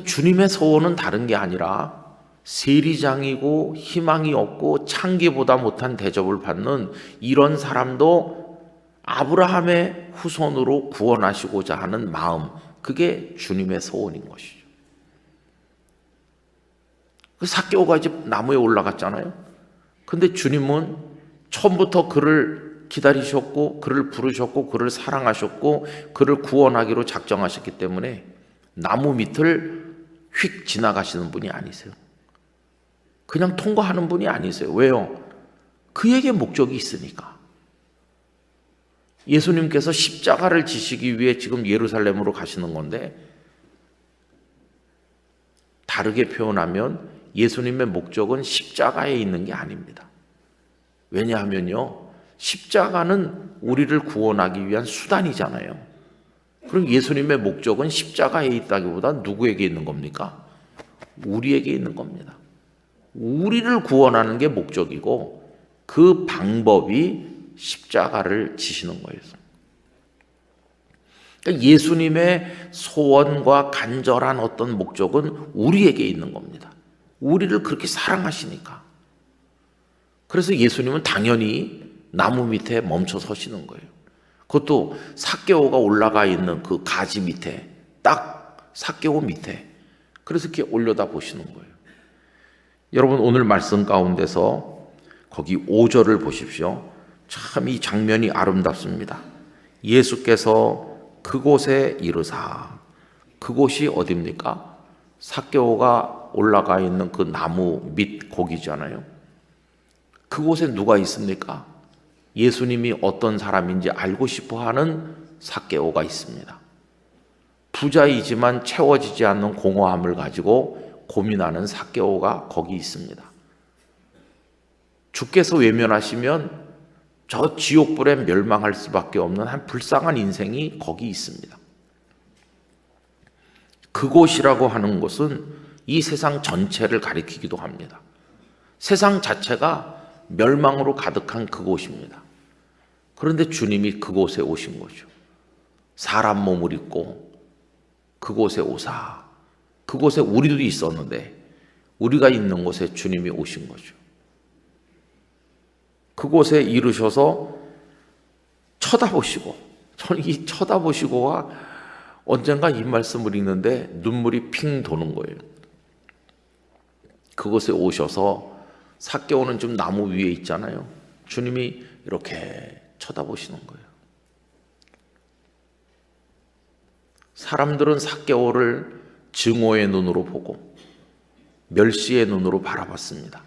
주님의 소원은 다른 게 아니라 세리장이고 희망이 없고 창기보다 못한 대접을 받는 이런 사람도 아브라함의 후손으로 구원하시고자 하는 마음, 그게 주님의 소원인 것이죠. 삭개오가 이제 나무에 올라갔잖아요. 근데 주님은 처음부터 그를 기다리셨고 그를 부르셨고 그를 사랑하셨고 그를 구원하기로 작정하셨기 때문에 나무 밑을 휙 지나가시는 분이 아니세요. 그냥 통과하는 분이 아니세요. 왜요? 그에게 목적이 있으니까. 예수님께서 십자가를 지시기 위해 지금 예루살렘으로 가시는 건데, 다르게 표현하면 예수님의 목적은 십자가에 있는 게 아닙니다. 왜냐하면요, 십자가는 우리를 구원하기 위한 수단이잖아요. 그럼 예수님의 목적은 십자가에 있다기보다 누구에게 있는 겁니까? 우리에게 있는 겁니다. 우리를 구원하는 게 목적이고 그 방법이 십자가를 지시는 거예요. 그러니까 예수님의 소원과 간절한 어떤 목적은 우리에게 있는 겁니다. 우리를 그렇게 사랑하시니까. 그래서 예수님은 당연히 나무 밑에 멈춰 서시는 거예요. 그것도 삭개오가 올라가 있는 그 가지 밑에, 딱 삭개오 밑에. 그래서 이렇게 올려다 보시는 거예요. 여러분, 오늘 말씀 가운데서 거기 5절을 보십시오. 참 이 장면이 아름답습니다. 예수께서 그곳에 이르사, 그곳이 어디입니까? 삭개오가 올라가 있는 그 나무 밑 거기잖아요. 그곳에 누가 있습니까? 예수님이 어떤 사람인지 알고 싶어하는 삭개오가 있습니다. 부자이지만 채워지지 않는 공허함을 가지고 고민하는 삭개오가 거기 있습니다. 주께서 외면하시면 저 지옥불에 멸망할 수밖에 없는 한 불쌍한 인생이 거기 있습니다. 그곳이라고 하는 것은 이 세상 전체를 가리키기도 합니다. 세상 자체가 멸망으로 가득한 그곳입니다. 그런데 주님이 그곳에 오신 거죠. 사람 몸을 입고 그곳에 오사, 그곳에 우리도 있었는데 우리가 있는 곳에 주님이 오신 거죠. 그곳에 이르셔서 쳐다보시고, 저는 이 쳐다보시고가 언젠가 이 말씀을 읽는데 눈물이 핑 도는 거예요. 그곳에 오셔서 삭개오는 좀 나무 위에 있잖아요. 주님이 이렇게 쳐다보시는 거예요. 사람들은 삭개오를 증오의 눈으로 보고 멸시의 눈으로 바라봤습니다.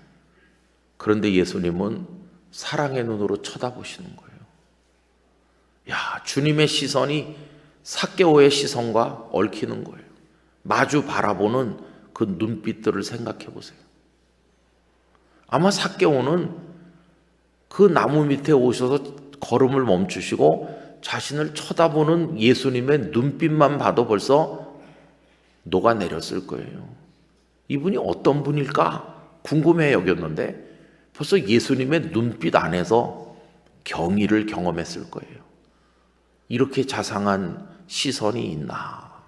그런데 예수님은 사랑의 눈으로 쳐다보시는 거예요. 야, 주님의 시선이 삭개오의 시선과 얽히는 거예요. 마주 바라보는 그 눈빛들을 생각해 보세요. 아마 삭개오는 그 나무 밑에 오셔서 걸음을 멈추시고 자신을 쳐다보는 예수님의 눈빛만 봐도 벌써 녹아내렸을 거예요. 이분이 어떤 분일까 궁금해 여겼는데 벌써 예수님의 눈빛 안에서 경의를 경험했을 거예요. 이렇게 자상한 시선이 있나?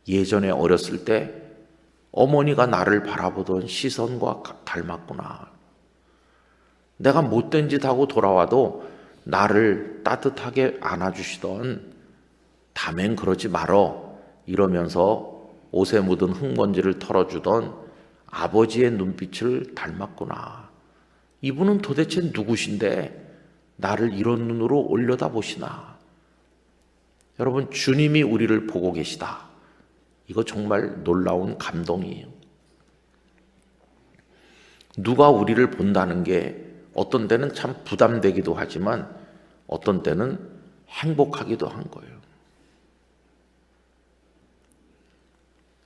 예전에 어렸을 때 어머니가 나를 바라보던 시선과 닮았구나. 내가 못된 짓 하고 돌아와도 나를 따뜻하게 안아주시던 다멘 그러지 말어 이러면서 옷에 묻은 흙먼지를 털어주던 아버지의 눈빛을 닮았구나. 이분은 도대체 누구신데 나를 이런 눈으로 올려다보시나. 여러분, 주님이 우리를 보고 계시다. 이거 정말 놀라운 감동이에요. 누가 우리를 본다는 게 어떤 때는 참 부담되기도 하지만 어떤 때는 행복하기도 한 거예요.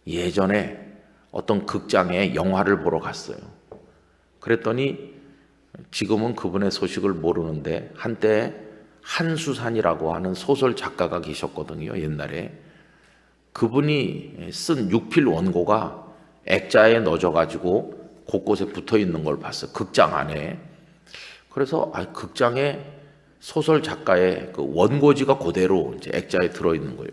예전에 어떤 극장에 영화를 보러 갔어요. 그랬더니 지금은 그분의 소식을 모르는데 한때 한수산이라고 하는 소설 작가가 계셨거든요. 옛날에 그분이 쓴 육필 원고가 액자에 넣어져가지고 곳곳에 붙어 있는 걸 봤어요. 극장 안에. 그래서 극장에 소설 작가의 그 원고지가 그대로 이제 액자에 들어 있는 거예요.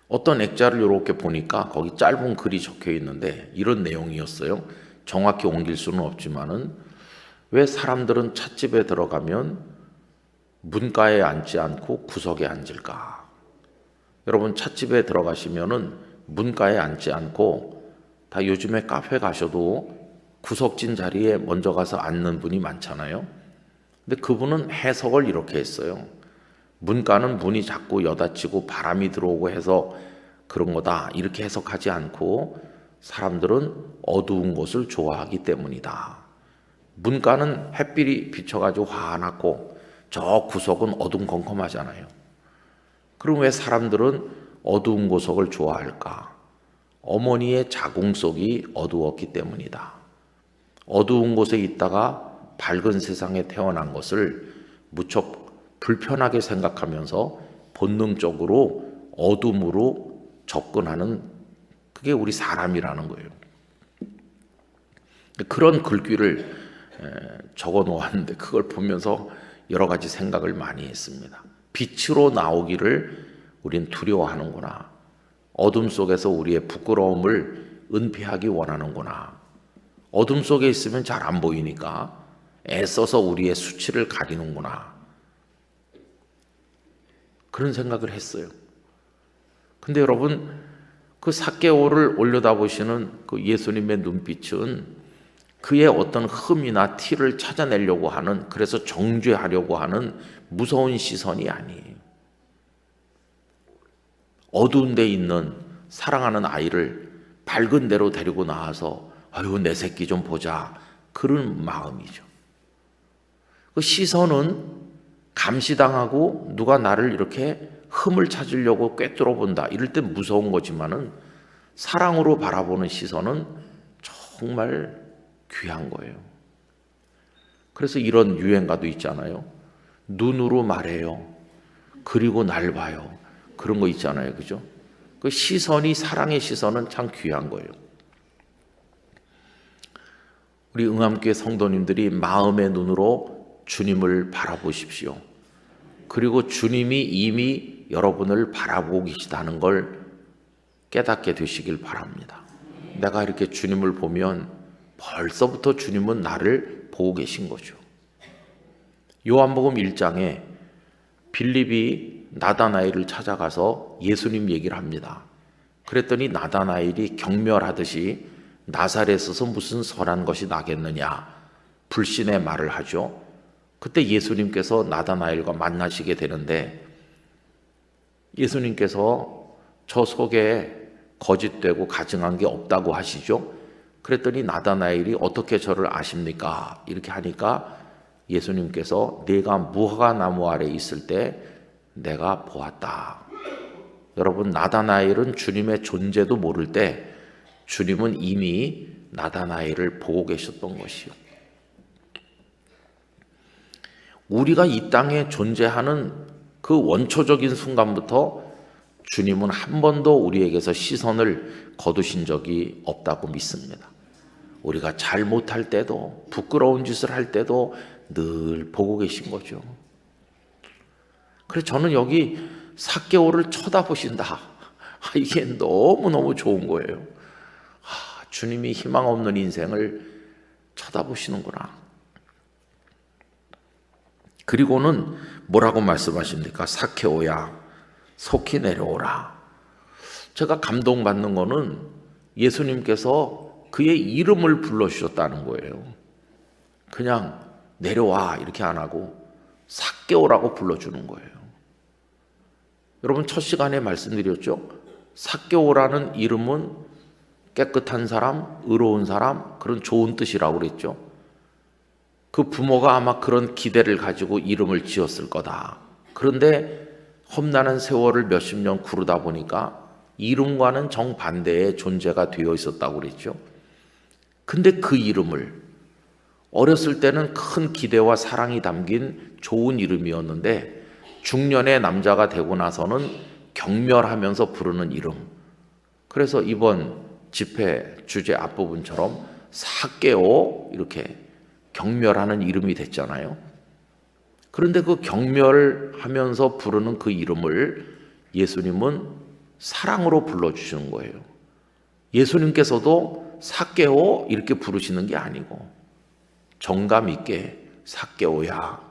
어떤 액자를 이렇게 보니까 거기 짧은 글이 적혀 있는데 이런 내용이었어요. 정확히 옮길 수는 없지만은 왜 사람들은 찻집에 들어가면 문가에 앉지 않고 구석에 앉을까? 여러분, 찻집에 들어가시면은 문가에 앉지 않고 다 요즘에 카페 가셔도 구석진 자리에 먼저 가서 앉는 분이 많잖아요. 근데 그분은 해석을 이렇게 했어요. 문가는 문이 자꾸 여닫히고 바람이 들어오고 해서 그런 거다. 이렇게 해석하지 않고 사람들은 어두운 곳을 좋아하기 때문이다. 문가는 햇빛이 비춰가지고 환하고 저 구석은 어둠컴컴하잖아요. 그럼 왜 사람들은 어두운 구석을 좋아할까? 어머니의 자궁 속이 어두웠기 때문이다. 어두운 곳에 있다가 밝은 세상에 태어난 것을 무척 불편하게 생각하면서 본능적으로 어둠으로 접근하는 그게 우리 사람이라는 거예요. 그런 글귀를 적어 놓았는데 그걸 보면서 여러 가지 생각을 많이 했습니다. 빛으로 나오기를 우린 두려워하는구나. 어둠 속에서 우리의 부끄러움을 은폐하기 원하는구나. 어둠 속에 있으면 잘 안 보이니까 애써서 우리의 수치를 가리는구나. 그런 생각을 했어요. 근데 여러분, 그 삭개오를 올려다보시는 그 예수님의 눈빛은 그의 어떤 흠이나 티를 찾아내려고 하는, 그래서 정죄하려고 하는 무서운 시선이 아니에요. 어두운 데 있는 사랑하는 아이를 밝은 데로 데리고 나와서 아유 내 새끼 좀 보자, 그런 마음이죠. 그 시선은 감시당하고 누가 나를 이렇게 흠을 찾으려고 꿰뚫어 본다, 이럴 때 무서운 거지만은 사랑으로 바라보는 시선은 정말 귀한 거예요. 그래서 이런 유행가도 있잖아요. 눈으로 말해요. 그리고 날 봐요. 그런 거 있잖아요. 그죠? 그 시선이, 사랑의 시선은 참 귀한 거예요. 우리 응암교회 성도님들이 마음의 눈으로 주님을 바라보십시오. 그리고 주님이 이미 여러분을 바라보고 계시다는 걸 깨닫게 되시길 바랍니다. 내가 이렇게 주님을 보면 벌써부터 주님은 나를 보고 계신 거죠. 요한복음 1장에 빌립이 나다나엘을 찾아가서 예수님 얘기를 합니다. 그랬더니 나다나엘이 경멸하듯이 나사렛에서 무슨 선한 것이 나겠느냐, 불신의 말을 하죠. 그때 예수님께서 나다나엘과 만나시게 되는데 예수님께서 저 속에 거짓되고 가증한 게 없다고 하시죠. 그랬더니 나다나엘이 어떻게 저를 아십니까? 이렇게 하니까 예수님께서 네가 무화과 나무 아래 있을 때 내가 보았다. 여러분, 나다나엘은 주님의 존재도 모를 때 주님은 이미 나다나엘을 보고 계셨던 것이요. 우리가 이 땅에 존재하는 그 원초적인 순간부터 주님은 한 번도 우리에게서 시선을 거두신 적이 없다고 믿습니다. 우리가 잘못할 때도 부끄러운 짓을 할 때도 늘 보고 계신 거죠. 그래서 저는 여기 삭개오를 쳐다보신다. 이게 너무너무 좋은 거예요. 주님이 희망 없는 인생을 쳐다보시는구나. 그리고는 뭐라고 말씀하십니까? 삭개오야, 속히 내려오라. 제가 감동받는 거는 예수님께서 그의 이름을 불러주셨다는 거예요. 그냥 내려와 이렇게 안 하고 삭개오라고 불러주는 거예요. 여러분, 첫 시간에 말씀드렸죠? 삭개오라는 이름은 깨끗한 사람, 의로운 사람, 그런 좋은 뜻이라고 그랬죠. 그 부모가 아마 그런 기대를 가지고 이름을 지었을 거다. 그런데 험난한 세월을 몇십 년 구르다 보니까 이름과는 정반대의 존재가 되어 있었다고 그랬죠. 근데 그 이름을 어렸을 때는 큰 기대와 사랑이 담긴 좋은 이름이었는데 중년의 남자가 되고 나서는 경멸하면서 부르는 이름. 그래서 이번 집회 주제 앞부분처럼 삭개오 이렇게 경멸하는 이름이 됐잖아요. 그런데 그 경멸하면서 부르는 그 이름을 예수님은 사랑으로 불러주시는 거예요. 예수님께서도 삭개오 이렇게 부르시는 게 아니고 정감 있게 삭개오야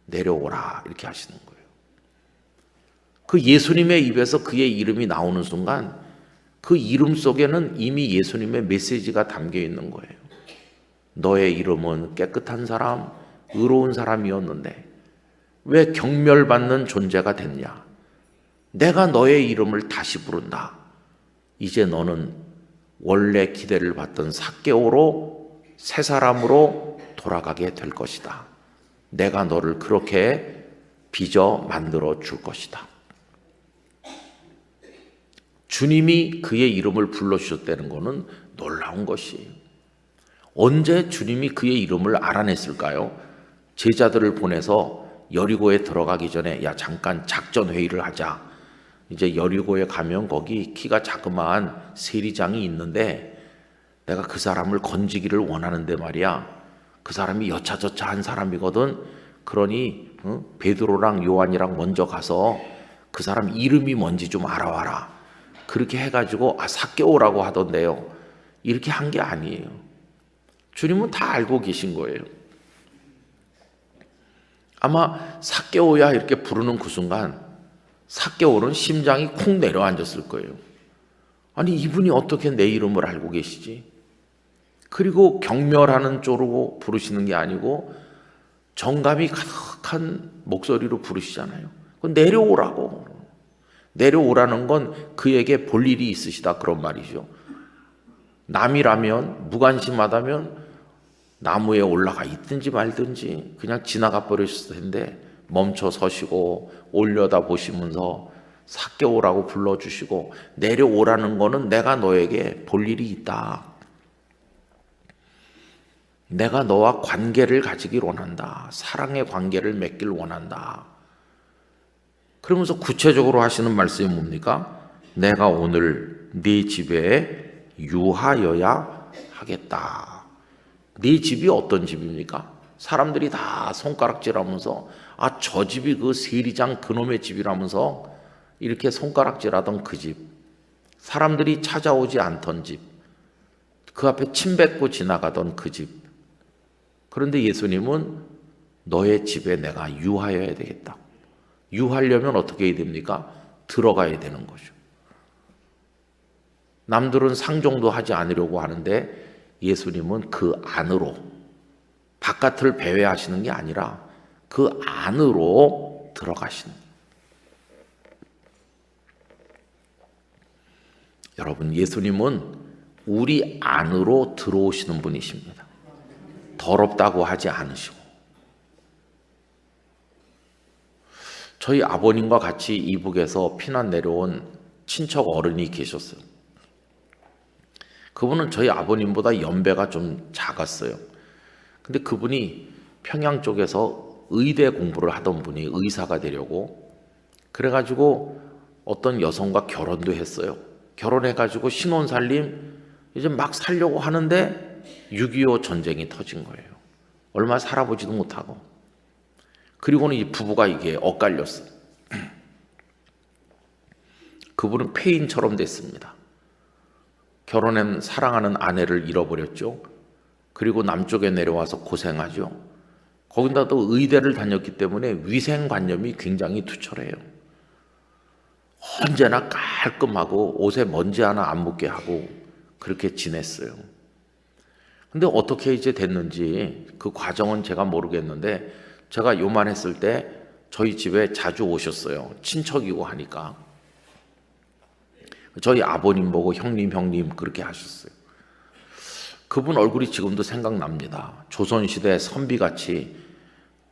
내려오라 이렇게 하시는 거예요. 그 예수님의 입에서 그의 이름이 나오는 순간 그 이름 속에는 이미 예수님의 메시지가 담겨 있는 거예요. 너의 이름은 깨끗한 사람, 의로운 사람이었는데 왜 경멸받는 존재가 됐냐? 내가 너의 이름을 다시 부른다. 이제 너는 원래 기대를 받던 삭개오로 새 사람으로 돌아가게 될 것이다. 내가 너를 그렇게 빚어 만들어 줄 것이다. 주님이 그의 이름을 불러주셨다는 것은 놀라운 것이에요. 언제 주님이 그의 이름을 알아냈을까요? 제자들을 보내서 여리고에 들어가기 전에 야 잠깐 작전 회의를 하자. 이제 여리고에 가면 거기 키가 자그마한 세리장이 있는데 내가 그 사람을 건지기를 원하는데 말이야. 그 사람이 여차저차한 사람이거든. 그러니 베드로랑 요한이랑 먼저 가서 그 사람 이름이 뭔지 좀 알아와라. 그렇게 해가지고 삭개오라고 하던데요. 이렇게 한 게 아니에요. 주님은 다 알고 계신 거예요. 아마 삭개오야 이렇게 부르는 그 순간 삭개오는 심장이 쿵 내려앉았을 거예요. 아니 이분이 어떻게 내 이름을 알고 계시지? 그리고 경멸하는 쪽으로 부르시는 게 아니고 정감이 가득한 목소리로 부르시잖아요. 내려오라고. 내려오라는 건 그에게 볼 일이 있으시다 그런 말이죠. 남이라면 무관심하다면 나무에 올라가 있든지 말든지 그냥 지나가 버렸을 텐데 멈춰 서시고 올려다 보시면서 삭개오라고 불러주시고 내려오라는 거는 내가 너에게 볼 일이 있다. 내가 너와 관계를 가지길 원한다. 사랑의 관계를 맺길 원한다. 그러면서 구체적으로 하시는 말씀이 뭡니까? 내가 오늘 네 집에 유하여야 하겠다. 네 집이 어떤 집입니까? 사람들이 다 손가락질하면서 저 집이 그 세리장 그놈의 집이라면서 이렇게 손가락질하던 그 집, 사람들이 찾아오지 않던 집, 그 앞에 침 뱉고 지나가던 그 집. 그런데 예수님은 너의 집에 내가 유하여야 되겠다. 유하려면 어떻게 해야 됩니까? 들어가야 되는 거죠. 남들은 상종도 하지 않으려고 하는데 예수님은 그 안으로, 바깥을 배회하시는 게 아니라 그 안으로 들어가시는. 여러분, 예수님은 우리 안으로 들어오시는 분이십니다. 더럽다고 하지 않으시고. 저희 아버님과 같이 이북에서 피난 내려온 친척 어른이 계셨어요. 그분은 저희 아버님보다 연배가 좀 작았어요. 근데 그분이 평양 쪽에서 의대 공부를 하던 분이 의사가 되려고, 그래가지고 어떤 여성과 결혼도 했어요. 결혼해가지고 신혼살림 이제 막 살려고 하는데 6.25 전쟁이 터진 거예요. 얼마 살아보지도 못하고. 그리고는 이 부부가 이게 엇갈렸어요. 그분은 폐인처럼 됐습니다. 결혼한 사랑하는 아내를 잃어버렸죠. 그리고 남쪽에 내려와서 고생하죠. 거기다 또 의대를 다녔기 때문에 위생관념이 굉장히 투철해요. 언제나 깔끔하고 옷에 먼지 하나 안 묻게 하고 그렇게 지냈어요. 근데 어떻게 이제 됐는지 그 과정은 제가 모르겠는데, 제가 요만했을 때 저희 집에 자주 오셨어요. 친척이고 하니까. 저희 아버님 보고 형님 그렇게 하셨어요. 그분 얼굴이 지금도 생각납니다. 조선시대 선비같이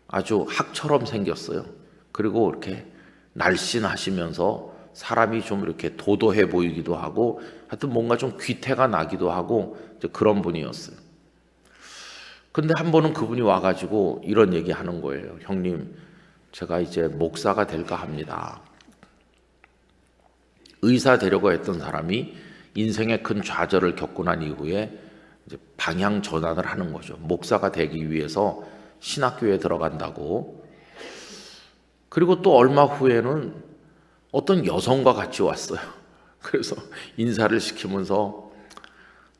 아주 학처럼 생겼어요. 그리고 이렇게 날씬하시면서 사람이 좀 이렇게 도도해 보이기도 하고, 하여튼 뭔가 좀 귀태가 나기도 하고 그런 분이었어요. 근데 한 번은 그분이 와가지고 이런 얘기 하는 거예요. 형님, 제가 이제 목사가 될까 합니다. 의사 되려고 했던 사람이 인생의 큰 좌절을 겪고 난 이후에 이제 방향 전환을 하는 거죠. 목사가 되기 위해서 신학교에 들어간다고. 그리고 또 얼마 후에는 어떤 여성과 같이 왔어요. 그래서 인사를 시키면서,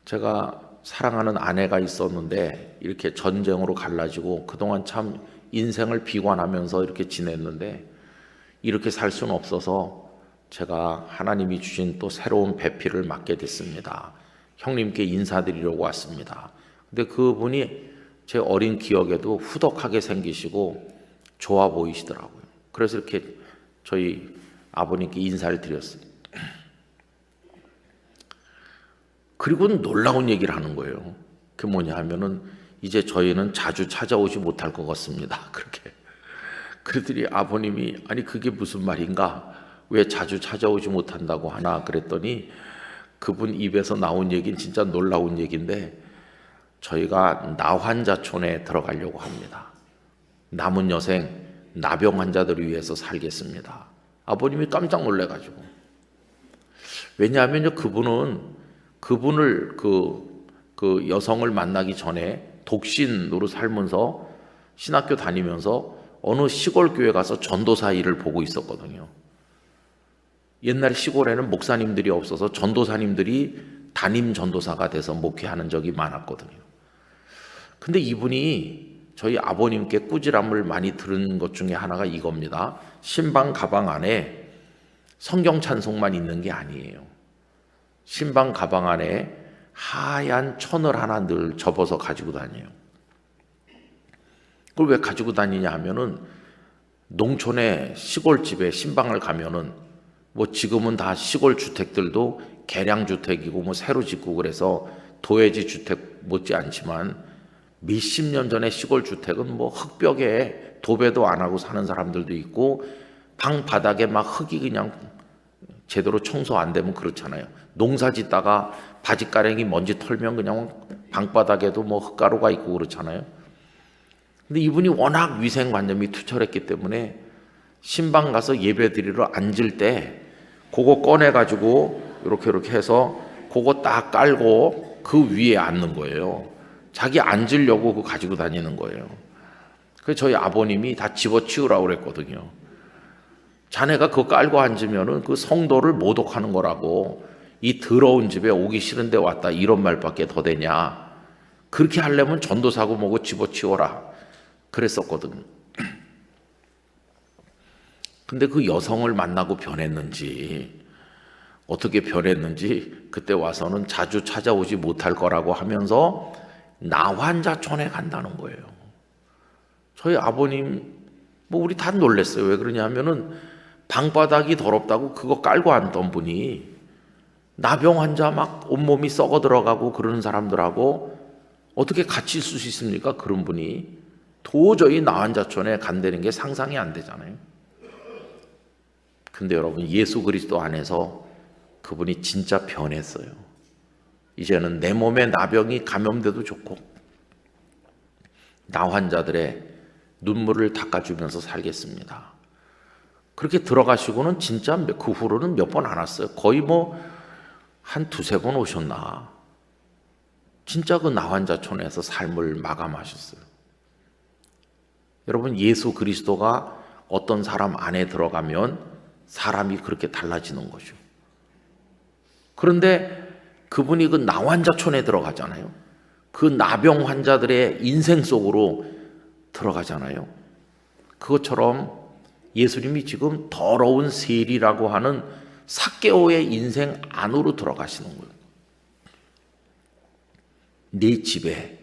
제가 사랑하는 아내가 있었는데 이렇게 전쟁으로 갈라지고 그동안 참 인생을 비관하면서 이렇게 지냈는데 이렇게 살 수는 없어서 제가 하나님이 주신 또 새로운 배필을 맡게 됐습니다. 형님께 인사드리려고 왔습니다. 근데 그분이 제 어린 기억에도 후덕하게 생기시고 좋아 보이시더라고요. 그래서 이렇게 저희 아버님께 인사를 드렸어요. 그리고는 놀라운 얘기를 하는 거예요. 그게 뭐냐 하면은, 이제 저희는 자주 찾아오지 못할 것 같습니다. 그렇게. 그랬더니 아버님이, 아니 그게 무슨 말인가? 왜 자주 찾아오지 못한다고 하나? 그랬더니 그분 입에서 나온 얘기는 진짜 놀라운 얘기인데, 저희가 나환자촌에 들어가려고 합니다. 남은 여생 나병 환자들을 위해서 살겠습니다. 아버님이 깜짝 놀래가지고. 왜냐하면 그분을 그 여성을 만나기 전에 독신으로 살면서 신학교 다니면서 어느 시골 교회 가서 전도사 일을 보고 있었거든요. 옛날에 시골에는 목사님들이 없어서 전도사님들이 담임 전도사가 돼서 목회하는 적이 많았거든요. 근데 이분이 저희 아버님께 꾸지람을 많이 들은 것 중에 하나가 이겁니다. 신방 가방 안에 성경 찬송만 있는 게 아니에요. 신방 가방 안에 하얀 천을 하나 늘 접어서 가지고 다녀요. 그걸 왜 가지고 다니냐 하면은, 농촌의 시골집에 신방을 가면은 뭐 지금은 다 시골 주택들도 개량 주택이고 뭐 새로 짓고 그래서 도예지 주택 못지 않지만, 몇십 년 전에 시골 주택은 뭐 흙벽에 도배도 안 하고 사는 사람들도 있고, 방 바닥에 막 흙이 그냥 제대로 청소 안 되면 그렇잖아요. 농사 짓다가 바짓가랭이 먼지 털면 그냥 방바닥에도 뭐 흙가루가 있고 그렇잖아요. 근데 이분이 워낙 위생관념이 투철했기 때문에 신방 가서 예배 드리러 앉을 때 그거 꺼내가지고 이렇게 해서 그거 딱 깔고 그 위에 앉는 거예요. 자기 앉으려고 그거 가지고 다니는 거예요. 그래서 저희 아버님이 다 집어치우라고 그랬거든요. 자네가 그거 깔고 앉으면은 그 성도를 모독하는 거라고, 이 더러운 집에 오기 싫은데 왔다, 이런 말밖에 더 되냐. 그렇게 하려면 전도사고 뭐고 집어치워라 그랬었거든요. 근데 그 여성을 만나고 변했는지, 어떻게 변했는지 그때 와서는 자주 찾아오지 못할 거라고 하면서 나환자촌에 간다는 거예요. 저희 아버님 뭐 우리 다 놀랬어요. 왜 그러냐 하면은 방바닥이 더럽다고 그거 깔고 앉던 분이 나병 환자 막 온몸이 썩어 들어가고 그러는 사람들하고 어떻게 같이 있을 수 있습니까? 그런 분이 도저히 나환자촌에 간다는 게 상상이 안 되잖아요. 근데 여러분, 예수 그리스도 안에서 그분이 진짜 변했어요. 이제는 내 몸에 나병이 감염돼도 좋고 나 환자들의 눈물을 닦아주면서 살겠습니다. 그렇게 들어가시고는 진짜 그 후로는 몇 번 안 왔어요. 거의 한 두세 번 오셨나. 진짜 그 나환자촌에서 삶을 마감하셨어요. 여러분, 예수 그리스도가 어떤 사람 안에 들어가면 사람이 그렇게 달라지는 거죠. 그런데 그분이 그 나환자촌에 들어가잖아요. 그 나병 환자들의 인생 속으로 들어가잖아요. 그것처럼 예수님이 지금 더러운 세리라고 하는 삭개오의 인생 안으로 들어가시는 거예요. 내 집에,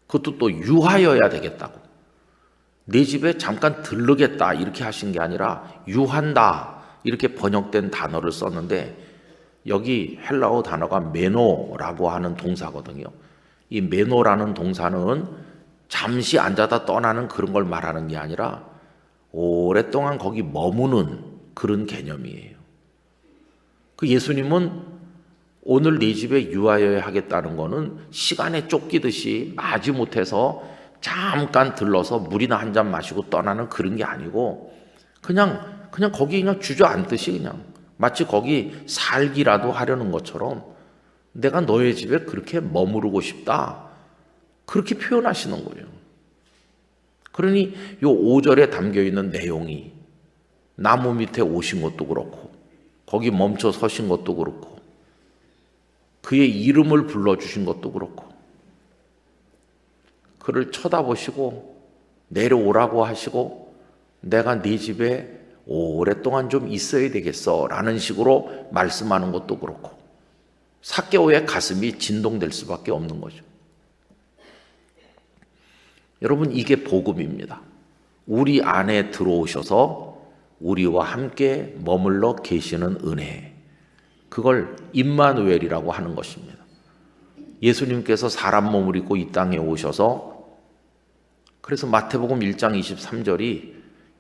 그것도 또 유하여야 되겠다고. 내 집에 잠깐 들르겠다 이렇게 하신 게 아니라 유한다 이렇게 번역된 단어를 썼는데, 여기 헬라어 단어가 메노라고 하는 동사거든요. 이 메노라는 동사는 잠시 앉아다 떠나는 그런 걸 말하는 게 아니라 오랫동안 거기 머무는 그런 개념이에요. 그 예수님은 오늘 네 집에 유하여야 하겠다는 거는 시간에 쫓기듯이 마지못해서 잠깐 들러서 물이나 한 잔 마시고 떠나는 그런 게 아니고 그냥 거기 그냥 주저앉듯이 그냥 마치 거기 살기라도 하려는 것처럼 내가 너의 집에 그렇게 머무르고 싶다, 그렇게 표현하시는 거예요. 그러니 요 5절에 담겨있는 내용이 나무 밑에 오신 것도 그렇고 거기 멈춰 서신 것도 그렇고 그의 이름을 불러주신 것도 그렇고 그를 쳐다보시고 내려오라고 하시고 내가 네 집에 오랫동안 좀 있어야 되겠어 라는 식으로 말씀하는 것도 그렇고 삭개오의 가슴이 진동될 수밖에 없는 거죠. 여러분, 이게 복음입니다. 우리 안에 들어오셔서 우리와 함께 머물러 계시는 은혜, 그걸 임마누엘이라고 하는 것입니다. 예수님께서 사람 몸을 입고 이 땅에 오셔서, 그래서 마태복음 1장 23절이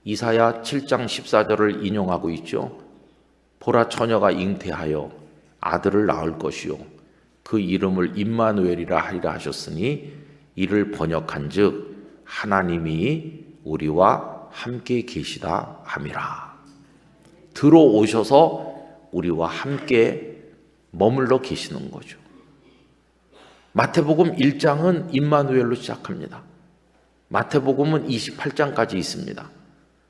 이사야 7장 14절을 인용하고 있죠. 보라, 처녀가 잉태하여 아들을 낳을 것이요 그 이름을 임마누엘이라 하리라 하셨으니 이를 번역한즉 하나님이 우리와 함께 계시다 함이라. 들어오셔서 우리와 함께 머물러 계시는 거죠. 마태복음 1장은 임마누엘로 시작합니다. 마태복음은 28장까지 있습니다.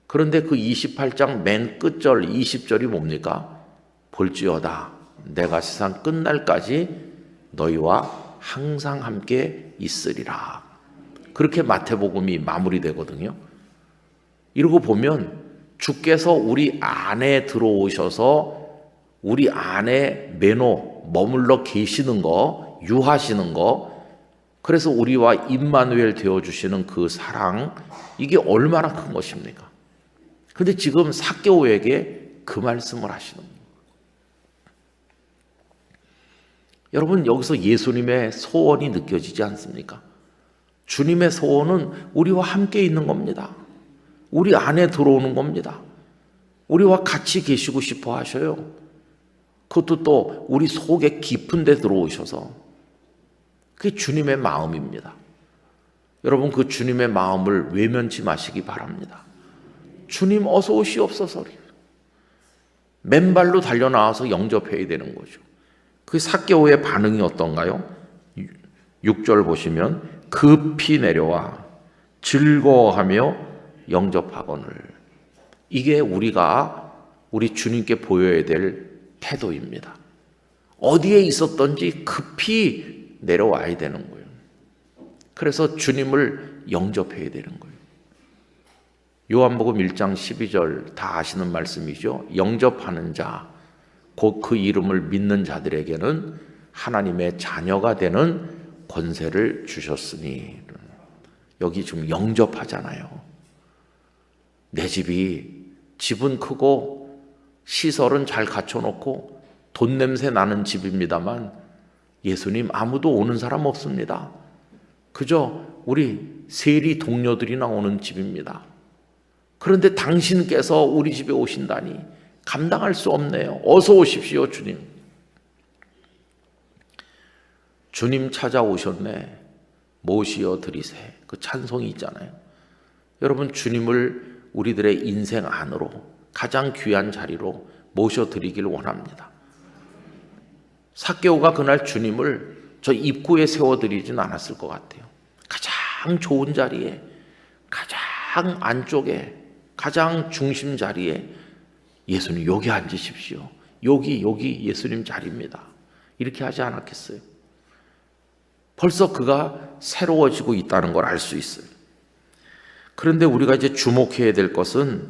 그런데 그 28장 맨 끝절 20절이 뭡니까? 볼지어다 내가 세상 끝날까지 너희와 항상 함께 있으리라. 그렇게 마태복음이 마무리되거든요. 이러고 보면 주께서 우리 안에 들어오셔서 우리 안에 머물러 계시는 거, 유하시는 거, 그래서 우리와 임마누엘 되어주시는 그 사랑, 이게 얼마나 큰 것입니까? 근데 지금 삭개오에게 그 말씀을 하시는 거예요. 여러분, 여기서 예수님의 소원이 느껴지지 않습니까? 주님의 소원은 우리와 함께 있는 겁니다. 우리 안에 들어오는 겁니다. 우리와 같이 계시고 싶어 하셔요. 그것도 또 우리 속에 깊은 데 들어오셔서, 그게 주님의 마음입니다. 여러분, 그 주님의 마음을 외면치 마시기 바랍니다. 주님 어서 오시옵소서. 맨발로 달려나와서 영접해야 되는 거죠. 그 삭개오의 반응이 어떤가요? 6절 보시면 급히 내려와 즐거워하며 영접하거늘. 이게 우리 주님께 보여야 될 태도입니다. 어디에 있었던지 급히 내려와야 되는 거예요. 그래서 주님을 영접해야 되는 거예요. 요한복음 1장 12절 다 아시는 말씀이죠. 영접하는 자, 곧 그 이름을 믿는 자들에게는 하나님의 자녀가 되는 권세를 주셨으니. 여기 지금 영접하잖아요. 내 집은 크고 시설은 잘 갖춰놓고 돈 냄새 나는 집입니다만 예수님 아무도 오는 사람 없습니다. 그저 우리 세리 동료들이나 오는 집입니다. 그런데 당신께서 우리 집에 오신다니 감당할 수 없네요. 어서 오십시오, 주님. 주님 찾아오셨네. 모시어 드리세. 그 찬송이 있잖아요. 여러분, 주님을 우리들의 인생 안으로 가장 귀한 자리로 모셔드리길 원합니다. 삭개오가 그날 주님을 저 입구에 세워드리진 않았을 것 같아요. 가장 좋은 자리에, 가장 안쪽에, 가장 중심 자리에 예수님 여기 앉으십시오. 여기 예수님 자리입니다. 이렇게 하지 않았겠어요? 벌써 그가 새로워지고 있다는 걸 알 수 있어요. 그런데 우리가 이제 주목해야 될 것은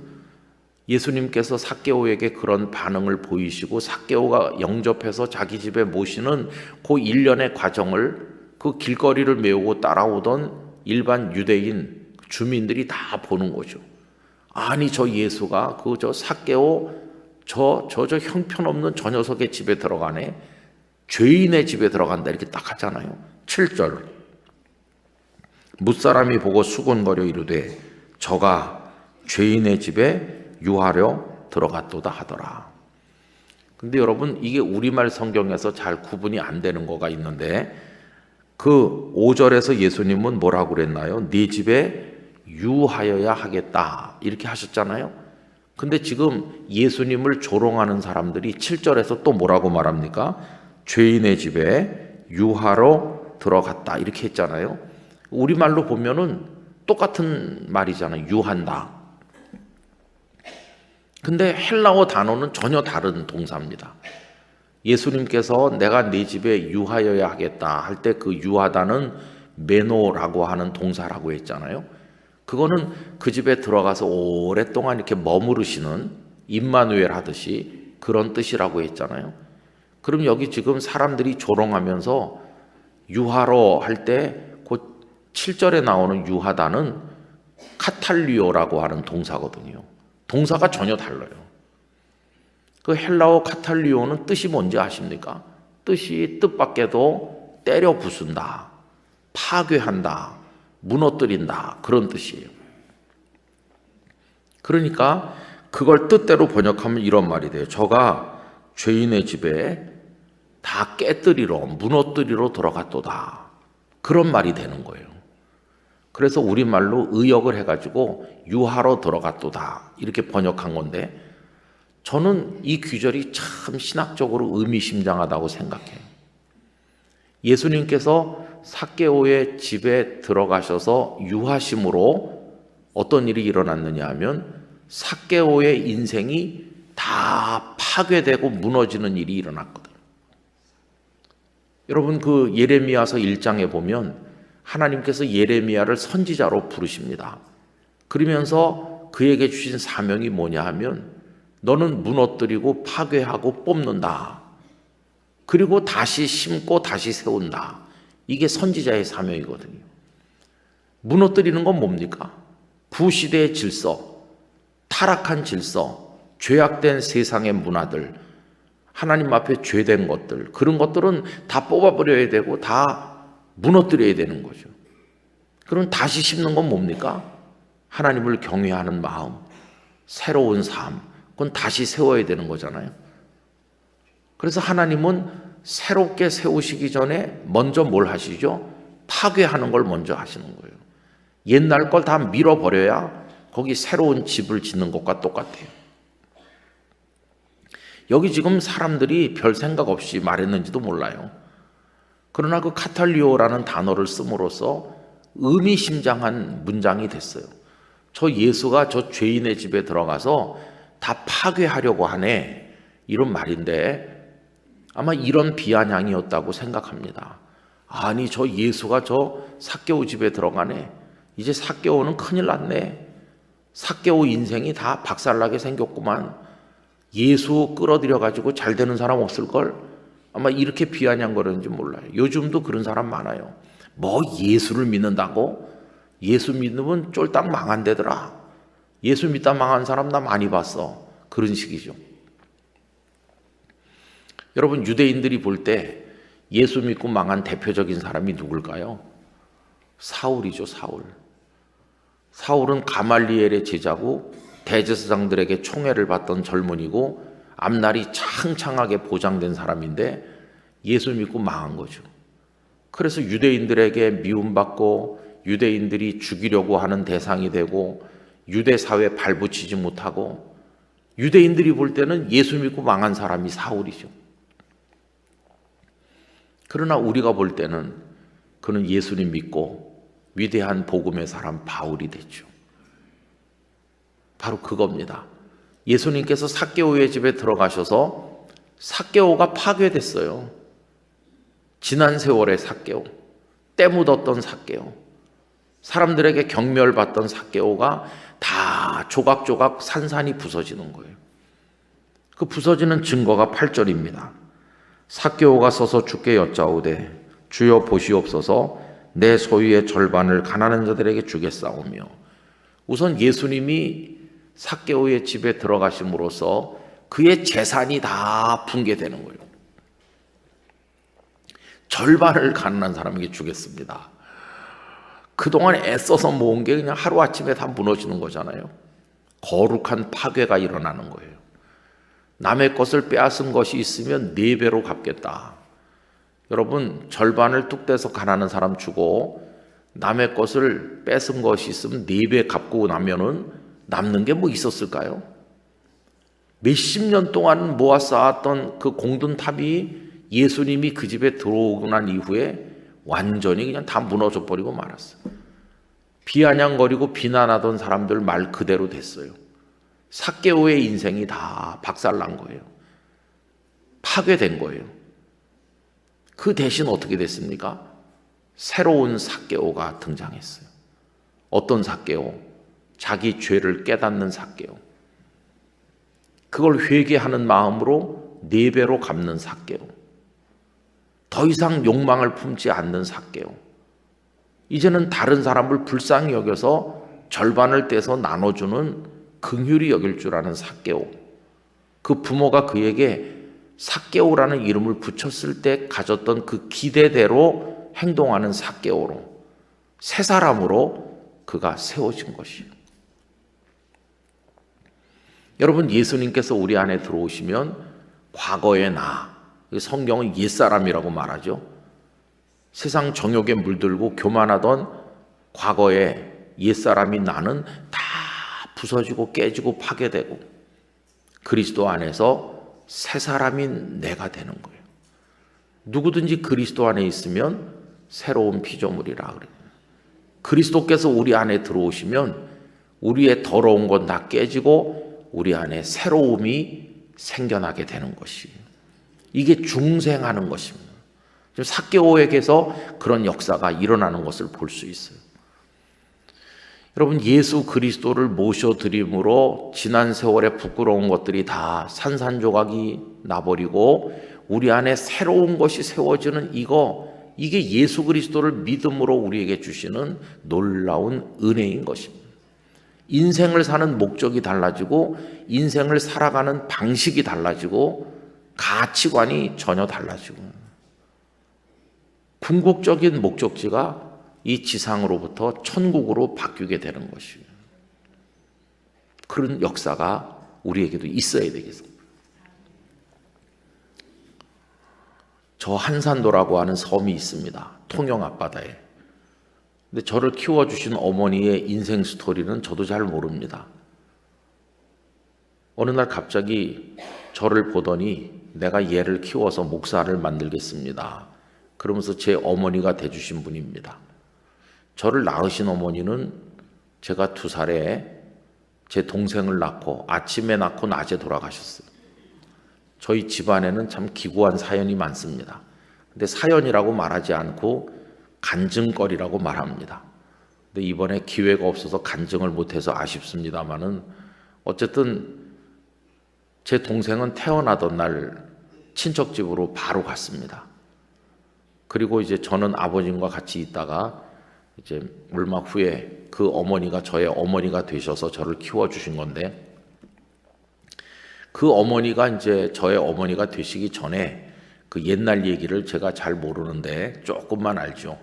예수님께서 삭개오에게 그런 반응을 보이시고 삭개오가 영접해서 자기 집에 모시는 그 일련의 과정을 그 길거리를 메우고 따라오던 일반 유대인 주민들이 다 보는 거죠. 아니 저 예수가 그 저 삭개오 저 형편없는 저 녀석의 집에 들어가네. 죄인의 집에 들어간다 이렇게 딱 하잖아요. 7절 뭇사람이 보고 수군거려 이르되 저가 죄인의 집에 유하려 들어갔도다 하더라. 근데 여러분 이게 우리말 성경에서 잘 구분이 안 되는 거가 있는데 그 5절에서 예수님은 뭐라고 그랬나요? 네 집에 유하여야 하겠다 이렇게 하셨잖아요. 근데 지금 예수님을 조롱하는 사람들이 7절에서 또 뭐라고 말합니까? 죄인의 집에 유하러 들어갔다 이렇게 했잖아요. 우리말로 보면은 똑같은 말이잖아요. 유한다. 근데 헬라어 단어는 전혀 다른 동사입니다. 예수님께서 내가 네 집에 유하여야 하겠다 할 때 그 유하다는 메노라고 하는 동사라고 했잖아요. 그거는 그 집에 들어가서 오랫동안 이렇게 머무르시는 임마누엘 하듯이 그런 뜻이라고 했잖아요. 그럼 여기 지금 사람들이 조롱하면서 유하러 할 때 그 7절에 나오는 유하다는 카탈리오라고 하는 동사거든요. 동사가 전혀 달라요. 그 헬라어 카탈리오는 뜻이 뭔지 아십니까? 뜻이 뜻밖에도 때려 부순다, 파괴한다, 무너뜨린다 그런 뜻이에요. 그러니까 그걸 뜻대로 번역하면 이런 말이 돼요. 저가 죄인의 집에 다 깨뜨리러 무너뜨리러 들어갔도다 그런 말이 되는 거예요. 그래서 우리말로 의역을 해가지고 유하러 들어갔도다 이렇게 번역한 건데 저는 이 귀절이 참 신학적으로 의미심장하다고 생각해요. 예수님께서 삭개오의 집에 들어가셔서 유하심으로 어떤 일이 일어났느냐 하면 삭개오의 인생이 다 파괴되고 무너지는 일이 일어났거든요. 여러분 그 예레미야서 1장에 보면 하나님께서 예레미야를 선지자로 부르십니다. 그러면서 그에게 주신 사명이 뭐냐 하면 너는 무너뜨리고 파괴하고 뽑는다. 그리고 다시 심고 다시 세운다. 이게 선지자의 사명이거든요. 무너뜨리는 건 뭡니까? 구시대의 질서, 타락한 질서, 죄악된 세상의 문화들, 하나님 앞에 죄된 것들 그런 것들은 다 뽑아버려야 되고 다 무너뜨려야 되는 거죠. 그럼 다시 심는 건 뭡니까? 하나님을 경외하는 마음, 새로운 삶, 그건 다시 세워야 되는 거잖아요. 그래서 하나님은 새롭게 세우시기 전에 먼저 뭘 하시죠? 파괴하는 걸 먼저 하시는 거예요. 옛날 걸 다 밀어버려야 거기 새로운 집을 짓는 것과 똑같아요. 여기 지금 사람들이 별 생각 없이 말했는지도 몰라요. 그러나 그 카탈리오라는 단어를 씀으로써 의미심장한 문장이 됐어요. 저 예수가 저 죄인의 집에 들어가서 다 파괴하려고 하네 이런 말인데 아마 이런 비아냥이었다고 생각합니다. 아니 저 예수가 저 삭개오 집에 들어가네. 이제 삭개오는 큰일 났네. 삭개오 인생이 다 박살나게 생겼구만. 예수 끌어들여 가지고 잘 되는 사람 없을걸? 아마 이렇게 비아냥거리는지 몰라요. 요즘도 그런 사람 많아요. 뭐 예수를 믿는다고? 예수 믿으면 쫄딱 망한대더라. 예수 믿다 망한 사람 나 많이 봤어. 그런 식이죠. 여러분, 유대인들이 볼 때 예수 믿고 망한 대표적인 사람이 누굴까요? 사울이죠, 사울. 사울은 가말리엘의 제자고 대제사장들에게 총애를 받던 젊은이고 앞날이 창창하게 보장된 사람인데 예수 믿고 망한 거죠. 그래서 유대인들에게 미움받고 유대인들이 죽이려고 하는 대상이 되고 유대 사회에 발붙이지 못하고 유대인들이 볼 때는 예수 믿고 망한 사람이 사울이죠. 그러나 우리가 볼 때는 그는 예수님 믿고 위대한 복음의 사람 바울이 됐죠. 바로 그겁니다. 예수님께서 삭개오의 집에 들어가셔서 삭개오가 파괴됐어요. 지난 세월의 삭개오, 때 묻었던 삭개오, 사람들에게 경멸받던 삭개오가 다 조각조각 산산이 부서지는 거예요. 그 부서지는 증거가 8절입니다. 삭개오가 서서 주께 여짜오되 주여 보시옵소서 내 소유의 절반을 가난한 자들에게 주겠사오며. 우선 예수님이 삭개오의 집에 들어가심으로써 그의 재산이 다 붕괴되는 거예요. 절반을 가난한 사람에게 주겠습니다. 그동안 애써서 모은 게 그냥 하루아침에 다 무너지는 거잖아요. 거룩한 파괴가 일어나는 거예요. 남의 것을 빼앗은 것이 있으면 4배로 갚겠다. 여러분, 절반을 뚝 떼서 가난한 사람 주고 남의 것을 뺏은 것이 있으면 4배 갚고 나면은 남는 게 뭐 있었을까요? 몇십 년 동안 모아 쌓았던 그 공든탑이 예수님이 그 집에 들어오고 난 이후에 완전히 그냥 다 무너져 버리고 말았어요. 비아냥거리고 비난하던 사람들 말 그대로 됐어요. 삭개오의 인생이 다 박살난 거예요. 파괴된 거예요. 그 대신 어떻게 됐습니까? 새로운 삭개오가 등장했어요. 어떤 삭개오? 자기 죄를 깨닫는 삭개오. 그걸 회개하는 마음으로 4배로 갚는 삭개오. 더 이상 욕망을 품지 않는 삭개오. 이제는 다른 사람을 불쌍히 여겨서 절반을 떼서 나눠주는 긍휼히 여길 줄 아는 삭개오. 그 부모가 그에게 삭개오라는 이름을 붙였을 때 가졌던 그 기대대로 행동하는 삭개오로, 새 사람으로 그가 세워진 것이에요. 여러분, 예수님께서 우리 안에 들어오시면 과거의 나, 성경은 옛사람이라고 말하죠. 세상 정욕에 물들고 교만하던 과거의 옛사람이 나는 다 부서지고 깨지고 파괴되고 그리스도 안에서 새 사람인 내가 되는 거예요. 누구든지 그리스도 안에 있으면 새로운 피조물이라 그래요. 그리스도께서 우리 안에 들어오시면 우리의 더러운 건 다 깨지고 우리 안에 새로움이 생겨나게 되는 것이에요. 이게 중생하는 것입니다. 지금 삭개오에게서 그런 역사가 일어나는 것을 볼 수 있어요. 여러분, 예수 그리스도를 모셔드림으로 지난 세월의 부끄러운 것들이 다 산산조각이 나버리고 우리 안에 새로운 것이 세워지는 이게 예수 그리스도를 믿음으로 우리에게 주시는 놀라운 은혜인 것입니다. 인생을 사는 목적이 달라지고 인생을 살아가는 방식이 달라지고 가치관이 전혀 달라지고 궁극적인 목적지가 이 지상으로부터 천국으로 바뀌게 되는 것이에요. 그런 역사가 우리에게도 있어야 되겠습니다. 저 한산도라고 하는 섬이 있습니다. 통영 앞바다에. 근데 저를 키워주신 어머니의 인생 스토리는 저도 잘 모릅니다. 어느 날 갑자기 저를 보더니 내가 얘를 키워서 목사를 만들겠습니다. 그러면서 제 어머니가 돼주신 분입니다. 저를 낳으신 어머니는 제가 2살에 제 동생을 낳고 아침에 낳고 낮에 돌아가셨어요. 저희 집안에는 참 기구한 사연이 많습니다. 근데 사연이라고 말하지 않고 간증거리라고 말합니다. 근데 이번에 기회가 없어서 간증을 못해서 아쉽습니다만은 어쨌든 제 동생은 태어나던 날 친척집으로 바로 갔습니다. 그리고 이제 저는 아버님과 같이 있다가 이제 얼마 후에 그 어머니가 저의 어머니가 되셔서 저를 키워주신 건데 그 어머니가 이제 저의 어머니가 되시기 전에 그 옛날 얘기를 제가 잘 모르는데 조금만 알죠.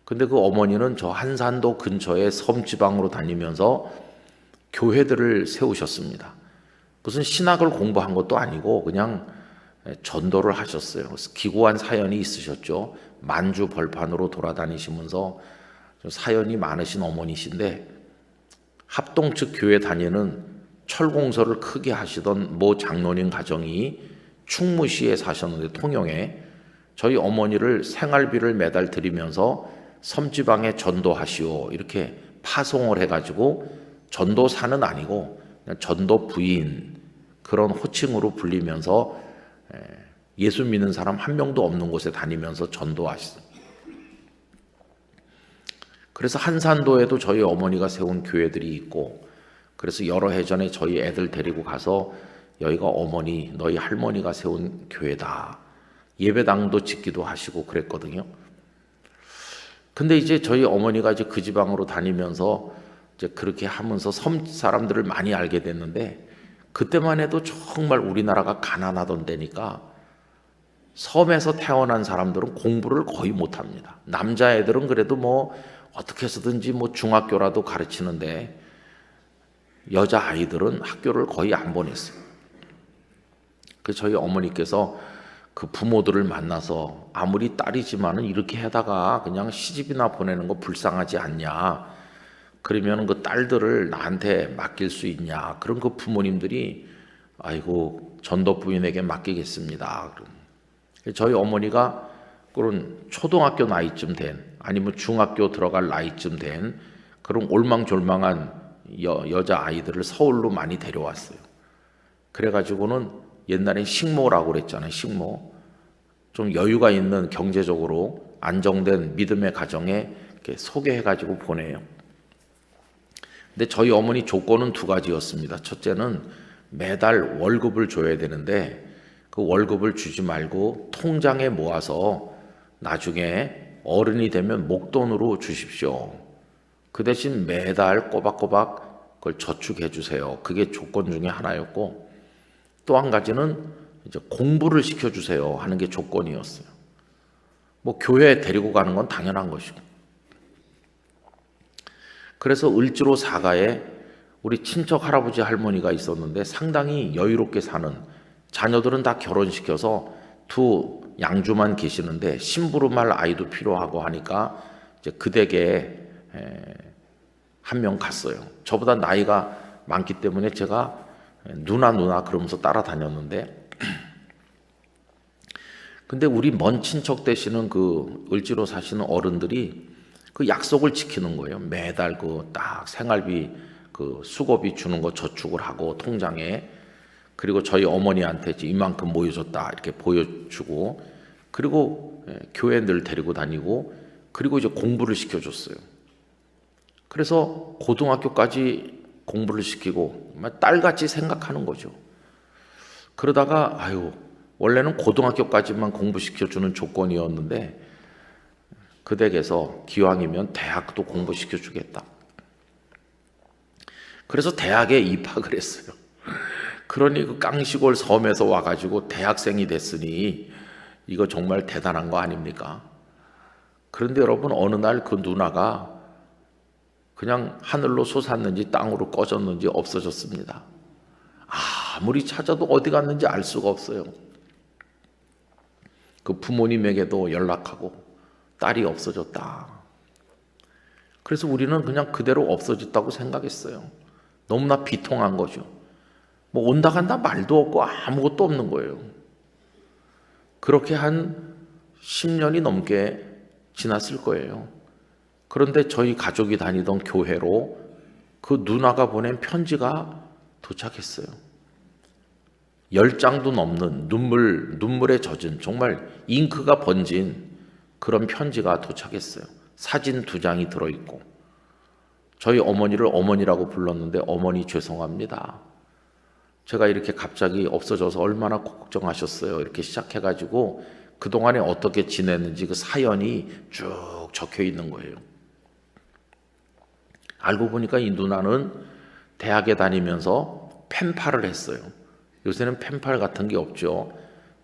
근데 그 어머니는 저 한산도 근처의 섬지방으로 다니면서 교회들을 세우셨습니다. 무슨 신학을 공부한 것도 아니고 그냥 전도를 하셨어요. 기구한 사연이 있으셨죠. 만주 벌판으로 돌아다니시면서 사연이 많으신 어머니신데 합동 측 교회 다니는 철공소를 크게 하시던 모 장로님 가정이 충무시에 사셨는데 통영에 저희 어머니를 생활비를 매달 드리면서 섬지방에 전도하시오 이렇게 파송을 해가지고 전도사는 아니고 그냥 전도 부인 그런 호칭으로 불리면서 예수 믿는 사람 한 명도 없는 곳에 다니면서 전도하시죠. 그래서 한산도에도 저희 어머니가 세운 교회들이 있고 그래서 여러 해 전에 저희 애들 데리고 가서 여기가 어머니 너희 할머니가 세운 교회다. 예배당도 짓기도 하시고 그랬거든요. 근데 이제 저희 어머니가 이제 그 지방으로 다니면서 이제 그렇게 하면서 섬 사람들을 많이 알게 됐는데 그때만 해도 정말 우리나라가 가난하던 데니까 섬에서 태어난 사람들은 공부를 거의 못합니다. 남자애들은 그래도 뭐 어떻게 해서든지 뭐 중학교라도 가르치는데 여자 아이들은 학교를 거의 안 보냈어요. 그래서 저희 어머니께서 그 부모들을 만나서 아무리 딸이지만은 이렇게 하다가 그냥 시집이나 보내는 거 불쌍하지 않냐. 그러면 그 딸들을 나한테 맡길 수 있냐. 그런 그 부모님들이 아이고 전도 부인에게 맡기겠습니다. 저희 어머니가 그런 초등학교 나이쯤 된 아니면 중학교 들어갈 나이쯤 된 그런 올망졸망한 여자 아이들을 서울로 많이 데려왔어요. 그래가지고는 옛날엔 식모라고 그랬잖아요. 식모. 좀 여유가 있는 경제적으로 안정된 믿음의 가정에 이렇게 소개해가지고 보내요. 근데 저희 어머니 조건은 두 가지였습니다. 첫째는 매달 월급을 줘야 되는데 그 월급을 주지 말고 통장에 모아서 나중에 어른이 되면 목돈으로 주십시오. 그 대신 매달 꼬박꼬박 그걸 저축해 주세요. 그게 조건 중에 하나였고 또 한 가지는 이제 공부를 시켜주세요 하는 게 조건이었어요. 뭐 교회에 데리고 가는 건 당연한 것이고. 그래서 을지로 사가에 우리 친척 할아버지 할머니가 있었는데 상당히 여유롭게 사는 자녀들은 다 결혼시켜서 두 양주만 계시는데 심부름할 아이도 필요하고 하니까 이제 그 댁에 한 명 갔어요. 저보다 나이가 많기 때문에 제가 누나 그러면서 따라다녔는데 근데 우리 먼 친척 되시는 그 을지로 사시는 어른들이 그 약속을 지키는 거예요. 매달 그 딱 생활비 그 수고비 주는 거 저축을 하고 통장에 그리고 저희 어머니한테 이만큼 모여줬다 이렇게 보여주고 그리고 교회 늘 데리고 다니고 그리고 이제 공부를 시켜줬어요. 그래서 고등학교까지 공부를 시키고 딸같이 생각하는 거죠. 그러다가 원래는 고등학교까지만 공부시켜주는 조건이었는데 그 댁에서 기왕이면 대학도 공부시켜주겠다. 그래서 대학에 입학을 했어요. 그러니 그 깡시골 섬에서 와가지고 대학생이 됐으니 이거 정말 대단한 거 아닙니까? 그런데 여러분 어느 날 그 누나가 그냥 하늘로 솟았는지 땅으로 꺼졌는지 없어졌습니다. 아무리 찾아도 어디 갔는지 알 수가 없어요. 그 부모님에게도 연락하고 딸이 없어졌다. 그래서 우리는 그냥 그대로 없어졌다고 생각했어요. 너무나 비통한 거죠. 뭐 온다 간다 말도 없고 아무것도 없는 거예요. 그렇게 한 10년이 넘게 지났을 거예요. 그런데 저희 가족이 다니던 교회로 그 누나가 보낸 편지가 도착했어요. 10장도 넘는 눈물에 젖은 정말 잉크가 번진 그런 편지가 도착했어요. 사진 2장이 들어있고 저희 어머니를 어머니라고 불렀는데 어머니 죄송합니다. 제가 이렇게 갑자기 없어져서 얼마나 걱정하셨어요. 이렇게 시작해가지고 그동안에 어떻게 지냈는지 그 사연이 쭉 적혀 있는 거예요. 알고 보니까 이 누나는 대학에 다니면서 펜팔을 했어요. 요새는 펜팔 같은 게 없죠.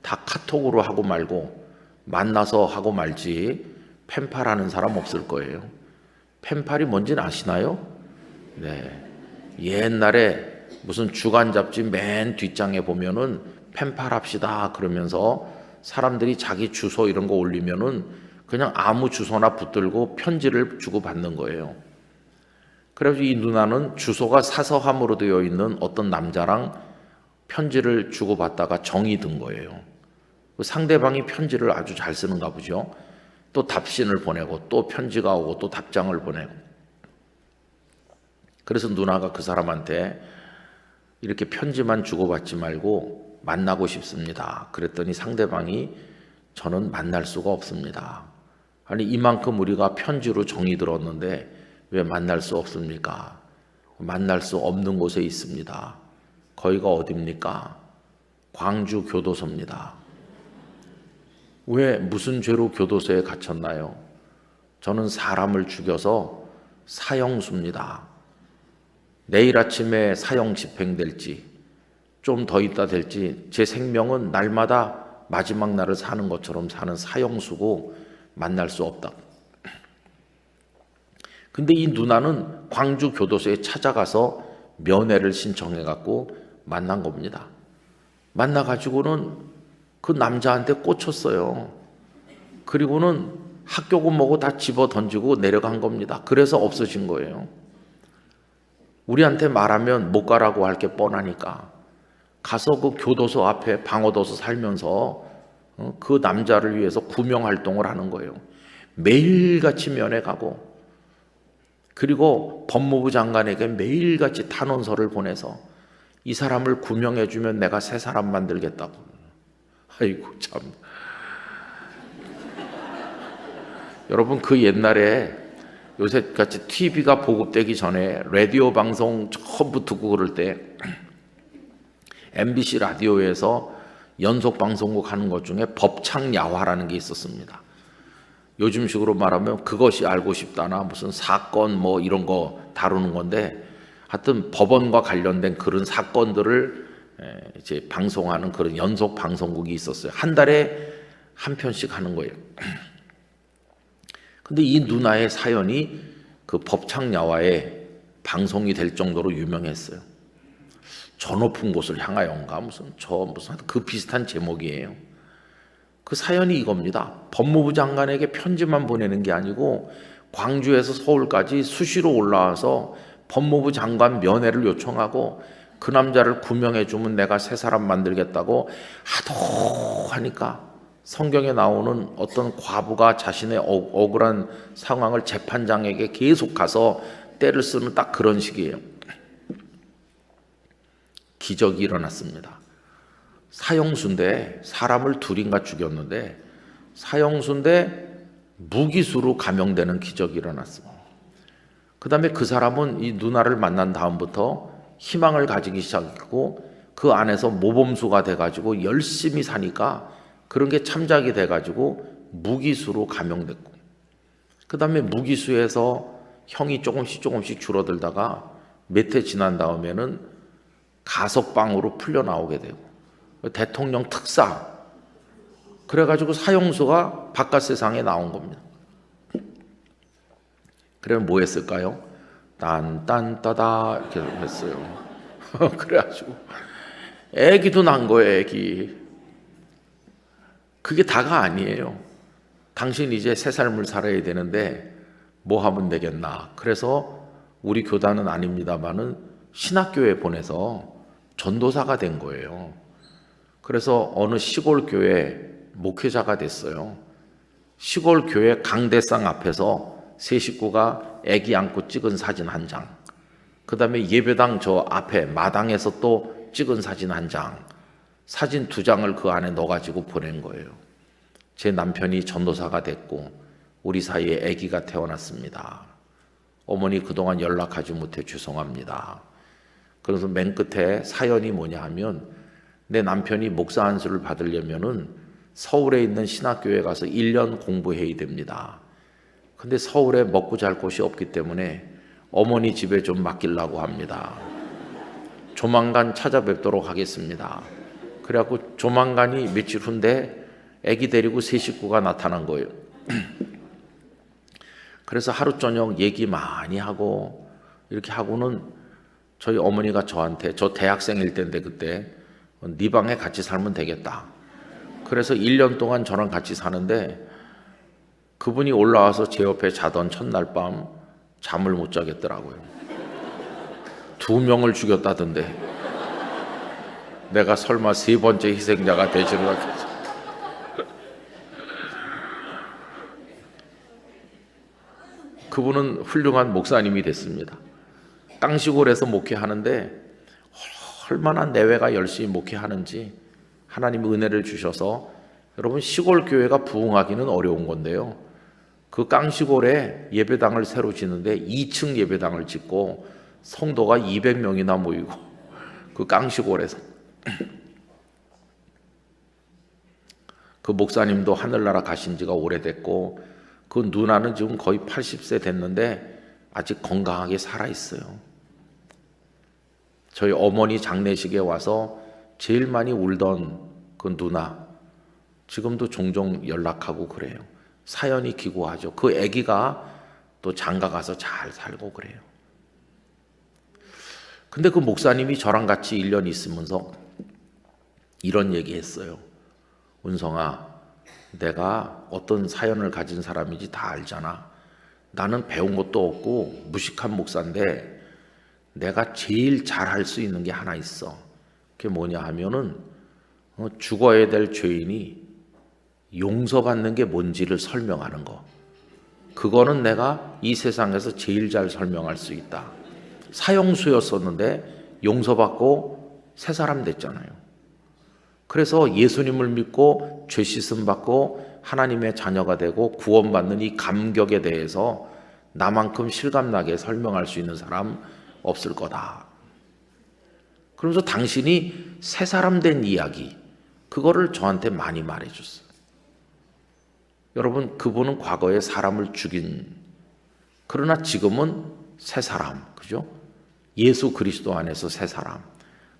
다 카톡으로 하고 말고 만나서 하고 말지 펜팔 하는 사람 없을 거예요. 펜팔이 뭔지는 아시나요? 네. 옛날에 무슨 주간 잡지 맨 뒷장에 보면은 펜팔 합시다 그러면서 사람들이 자기 주소 이런 거 올리면은 그냥 아무 주소나 붙들고 편지를 주고 받는 거예요. 그래서 이 누나는 주소가 사서함으로 되어 있는 어떤 남자랑 편지를 주고 받다가 정이 든 거예요. 상대방이 편지를 아주 잘 쓰는가 보죠. 또 답신을 보내고 또 편지가 오고 또 답장을 보내고. 그래서 누나가 그 사람한테 이렇게 편지만 주고받지 말고 만나고 싶습니다. 그랬더니 상대방이 저는 만날 수가 없습니다. 아니 이만큼 우리가 편지로 정이 들었는데 왜 만날 수 없습니까? 만날 수 없는 곳에 있습니다. 거기가 어디입니까? 광주 교도소입니다. 왜 무슨 죄로 교도소에 갇혔나요? 저는 사람을 죽여서 사형수입니다. 내일 아침에 사형 집행될지 좀 더 있다 될지 제 생명은 날마다 마지막 날을 사는 것처럼 사는 사형수고 만날 수 없다. 근데 이 누나는 광주 교도소에 찾아가서 면회를 신청해 갖고 만난 겁니다. 만나가지고는 그 남자한테 꽂혔어요. 그리고는 학교고 뭐고 다 집어 던지고 내려간 겁니다. 그래서 없어진 거예요. 우리한테 말하면 못 가라고 할 게 뻔하니까 가서 그 교도소 앞에 방어도서 살면서 그 남자를 위해서 구명 활동을 하는 거예요. 매일같이 면회 가고 그리고 법무부 장관에게 매일같이 탄원서를 보내서 이 사람을 구명해 주면 내가 새 사람 만들겠다고. 아이고 참. 여러분 그 옛날에 요새같이 TV가 보급되기 전에 라디오 방송 처음 듣고 그럴 때 MBC 라디오에서 연속 방송국 하는 것 중에 법창야화라는 게 있었습니다. 요즘식으로 말하면 그것이 알고 싶다나 무슨 사건 뭐 이런 거 다루는 건데 하여튼 법원과 관련된 그런 사건들을 이제 방송하는 그런 연속 방송국이 있었어요. 한 달에 한 편씩 하는 거예요. 근데 이 누나의 사연이 그 법창야화에 방송이 될 정도로 유명했어요. 저 높은 곳을 향하여인가 무슨 그 비슷한 제목이에요. 그 사연이 이겁니다. 법무부 장관에게 편지만 보내는 게 아니고 광주에서 서울까지 수시로 올라와서 법무부 장관 면회를 요청하고 그 남자를 구명해 주면 내가 새 사람 만들겠다고 하도 하니까 성경에 나오는 어떤 과부가 자신의 억울한 상황을 재판장에게 계속 가서 때를 쓰는 딱 그런 식이에요. 기적이 일어났습니다. 사형수인데 사람을 둘인가 죽였는데 사형수인데 무기수로 감형되는 기적이 일어났습니다. 그 다음에 그 사람은 이 누나를 만난 다음부터 희망을 가지기 시작했고 그 안에서 모범수가 돼가지고 열심히 사니까 그런 게 참작이 돼가지고 무기수로 감형됐고 그 다음에 무기수에서 형이 조금씩 줄어들다가 몇 해 지난 다음에는 가석방으로 풀려 나오게 되고 대통령 특사 그래가지고 사형수가 바깥 세상에 나온 겁니다. 그러면 뭐 했을까요? 딴딴따다 이렇게 했어요. 그래가지고 애기도 난 거예요. 애기. 그게 다가 아니에요. 당신 이제 새 삶을 살아야 되는데 뭐 하면 되겠나. 그래서 우리 교단은 아닙니다만은 신학교에 보내서 전도사가 된 거예요. 그래서 어느 시골 교회 목회자가 됐어요. 시골 교회 강대상 앞에서 세 식구가 아기 안고 찍은 사진 한 장, 그 다음에 예배당 저 앞에 마당에서 또 찍은 사진 한 장, 사진 2장을 그 안에 넣어가지고 보낸 거예요. 제 남편이 전도사가 됐고 우리 사이에 아기가 태어났습니다. 어머니 그동안 연락하지 못해 죄송합니다. 그래서 맨 끝에 사연이 뭐냐 하면 내 남편이 목사 안수를 받으려면은 서울에 있는 신학교에 가서 1년 공부해야 됩니다. 근데 서울에 먹고 잘 곳이 없기 때문에 어머니 집에 좀 맡기려고 합니다. 조만간 찾아뵙도록 하겠습니다. 그래갖고 조만간이 며칠 후인데 아기 데리고 세 식구가 나타난 거예요. 그래서 하루 저녁 얘기 많이 하고 이렇게 하고는 저희 어머니가 저한테, 저 대학생일 때인데 그때 네 방에 같이 살면 되겠다. 그래서 1년 동안 저랑 같이 사는데 그분이 올라와서 제 옆에 자던 첫날 밤 잠을 못 자겠더라고요. 2명을 죽였다던데 내가 설마 3번째 희생자가 되지를 않겠지. 그분은 훌륭한 목사님이 됐습니다. 깡시골에서 목회하는데 얼마나 내외가 열심히 목회하는지 하나님의 은혜를 주셔서, 여러분 시골 교회가 부흥하기는 어려운 건데요, 그 깡시골에 예배당을 새로 짓는데 2층 예배당을 짓고 성도가 200명이나 모이고, 그 깡시골에서 그 목사님도 하늘나라 가신 지가 오래됐고 그 누나는 지금 거의 80세 됐는데 아직 건강하게 살아있어요. 저희 어머니 장례식에 와서 제일 많이 울던 그 누나 지금도 종종 연락하고 그래요. 사연이 기구하죠. 그 아기가 또 장가 가서 잘 살고 그래요. 근데 그 목사님이 저랑 같이 1년 있으면서 이런 얘기 했어요. 은성아, 내가 어떤 사연을 가진 사람인지 다 알잖아. 나는 배운 것도 없고 무식한 목사인데 내가 제일 잘할 수 있는 게 하나 있어. 그게 뭐냐 하면은 죽어야 될 죄인이 용서받는 게 뭔지를 설명하는 거. 그거는 내가 이 세상에서 제일 잘 설명할 수 있다. 사형수였었는데 용서받고 새 사람 됐잖아요. 그래서 예수님을 믿고 죄 씻음 받고 하나님의 자녀가 되고 구원받는 이 감격에 대해서 나만큼 실감나게 설명할 수 있는 사람 없을 거다. 그러면서 당신이 새 사람 된 이야기, 그거를 저한테 많이 말해줬어요. 여러분, 그분은 과거에 사람을 죽인, 그러나 지금은 새 사람, 그죠? 예수 그리스도 안에서 새 사람.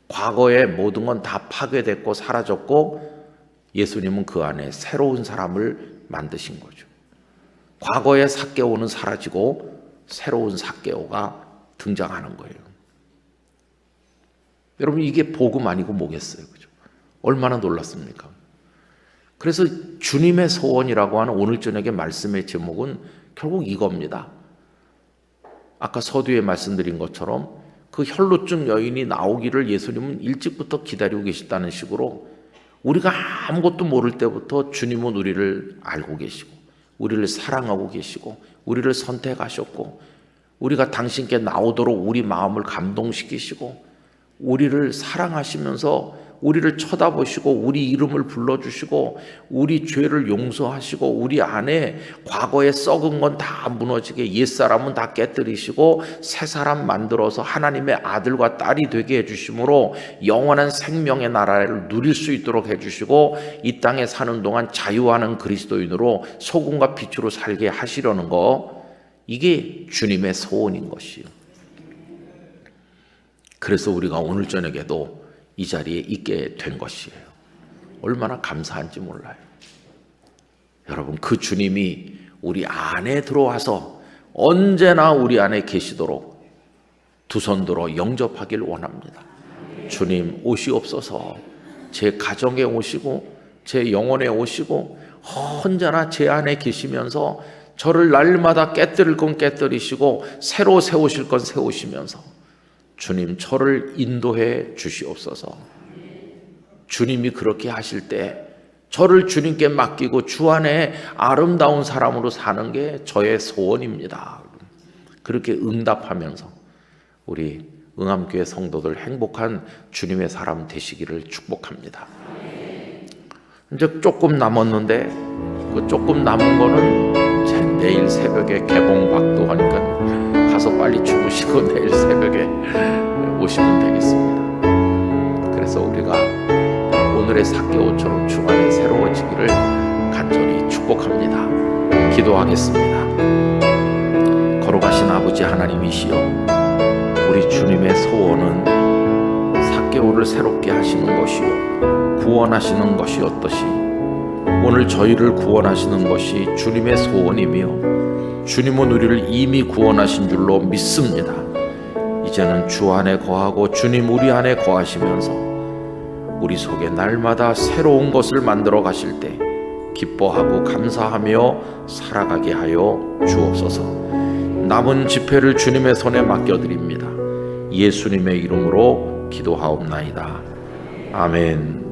과거의 모든 건 다 파괴됐고 사라졌고 예수님은 그 안에 새로운 사람을 만드신 거죠. 과거의 삭개오는 사라지고 새로운 삭개오가 등장하는 거예요. 여러분, 이게 복음 아니고 뭐겠어요, 그죠? 얼마나 놀랐습니까? 그래서 주님의 소원이라고 하는 오늘 저녁의 말씀의 제목은 결국 이겁니다. 아까 서두에 말씀드린 것처럼 그 혈루증 여인이 나오기를 예수님은 일찍부터 기다리고 계셨다는 식으로, 우리가 아무것도 모를 때부터 주님은 우리를 알고 계시고 우리를 사랑하고 계시고 우리를 선택하셨고 우리가 당신께 나오도록 우리 마음을 감동시키시고 우리를 사랑하시면서 우리를 쳐다보시고 우리 이름을 불러주시고 우리 죄를 용서하시고 우리 안에 과거에 썩은 건 다 무너지게 옛사람은 다 깨뜨리시고 새 사람 만들어서 하나님의 아들과 딸이 되게 해주심으로 영원한 생명의 나라를 누릴 수 있도록 해주시고 이 땅에 사는 동안 자유하는 그리스도인으로 소금과 빛으로 살게 하시려는 거, 이게 주님의 소원인 것이에요. 그래서 우리가 오늘 저녁에도 이 자리에 있게 된 것이에요. 얼마나 감사한지 몰라요. 여러분, 그 주님이 우리 안에 들어와서 언제나 우리 안에 계시도록 두 손 들어 영접하길 원합니다. 주님 오시옵소서. 제 가정에 오시고 제 영혼에 오시고 언제나 제 안에 계시면서 저를 날마다 깨뜨릴 건 깨뜨리시고 새로 세우실 건 세우시면서 주님, 저를 인도해 주시옵소서. 주님이 그렇게 하실 때 저를 주님께 맡기고 주 안에 아름다운 사람으로 사는 게 저의 소원입니다. 그렇게 응답하면서 우리 응암교회 성도들 행복한 주님의 사람 되시기를 축복합니다. 이제 조금 남았는데 그 조금 남은 거는 내일 새벽에 개봉박도 하니까 가서 빨리 주무시고 내일 새벽에 오시면 되겠습니다. 그래서 우리가 오늘의 삭개오처럼 주간에 새로워지기를 간절히 축복합니다. 기도하겠습니다. 거룩하신 아버지 하나님이시여, 우리 주님의 소원은 4개월을 새롭게 하시는 것이요 구원하시는 것이 어떠시 오늘 저희를 구원하시는 것이 주님의 소원이며 주님은 우리를 이미 구원하신 줄로 믿습니다. 이제는 주 안에 거하고 주님 우리 안에 거하시면서 우리 속에 날마다 새로운 것을 만들어 가실 때 기뻐하고 감사하며 살아가게 하여 주옵소서. 남은 집회를 주님의 손에 맡겨드립니다. 예수님의 이름으로 기도하옵나이다. 아멘.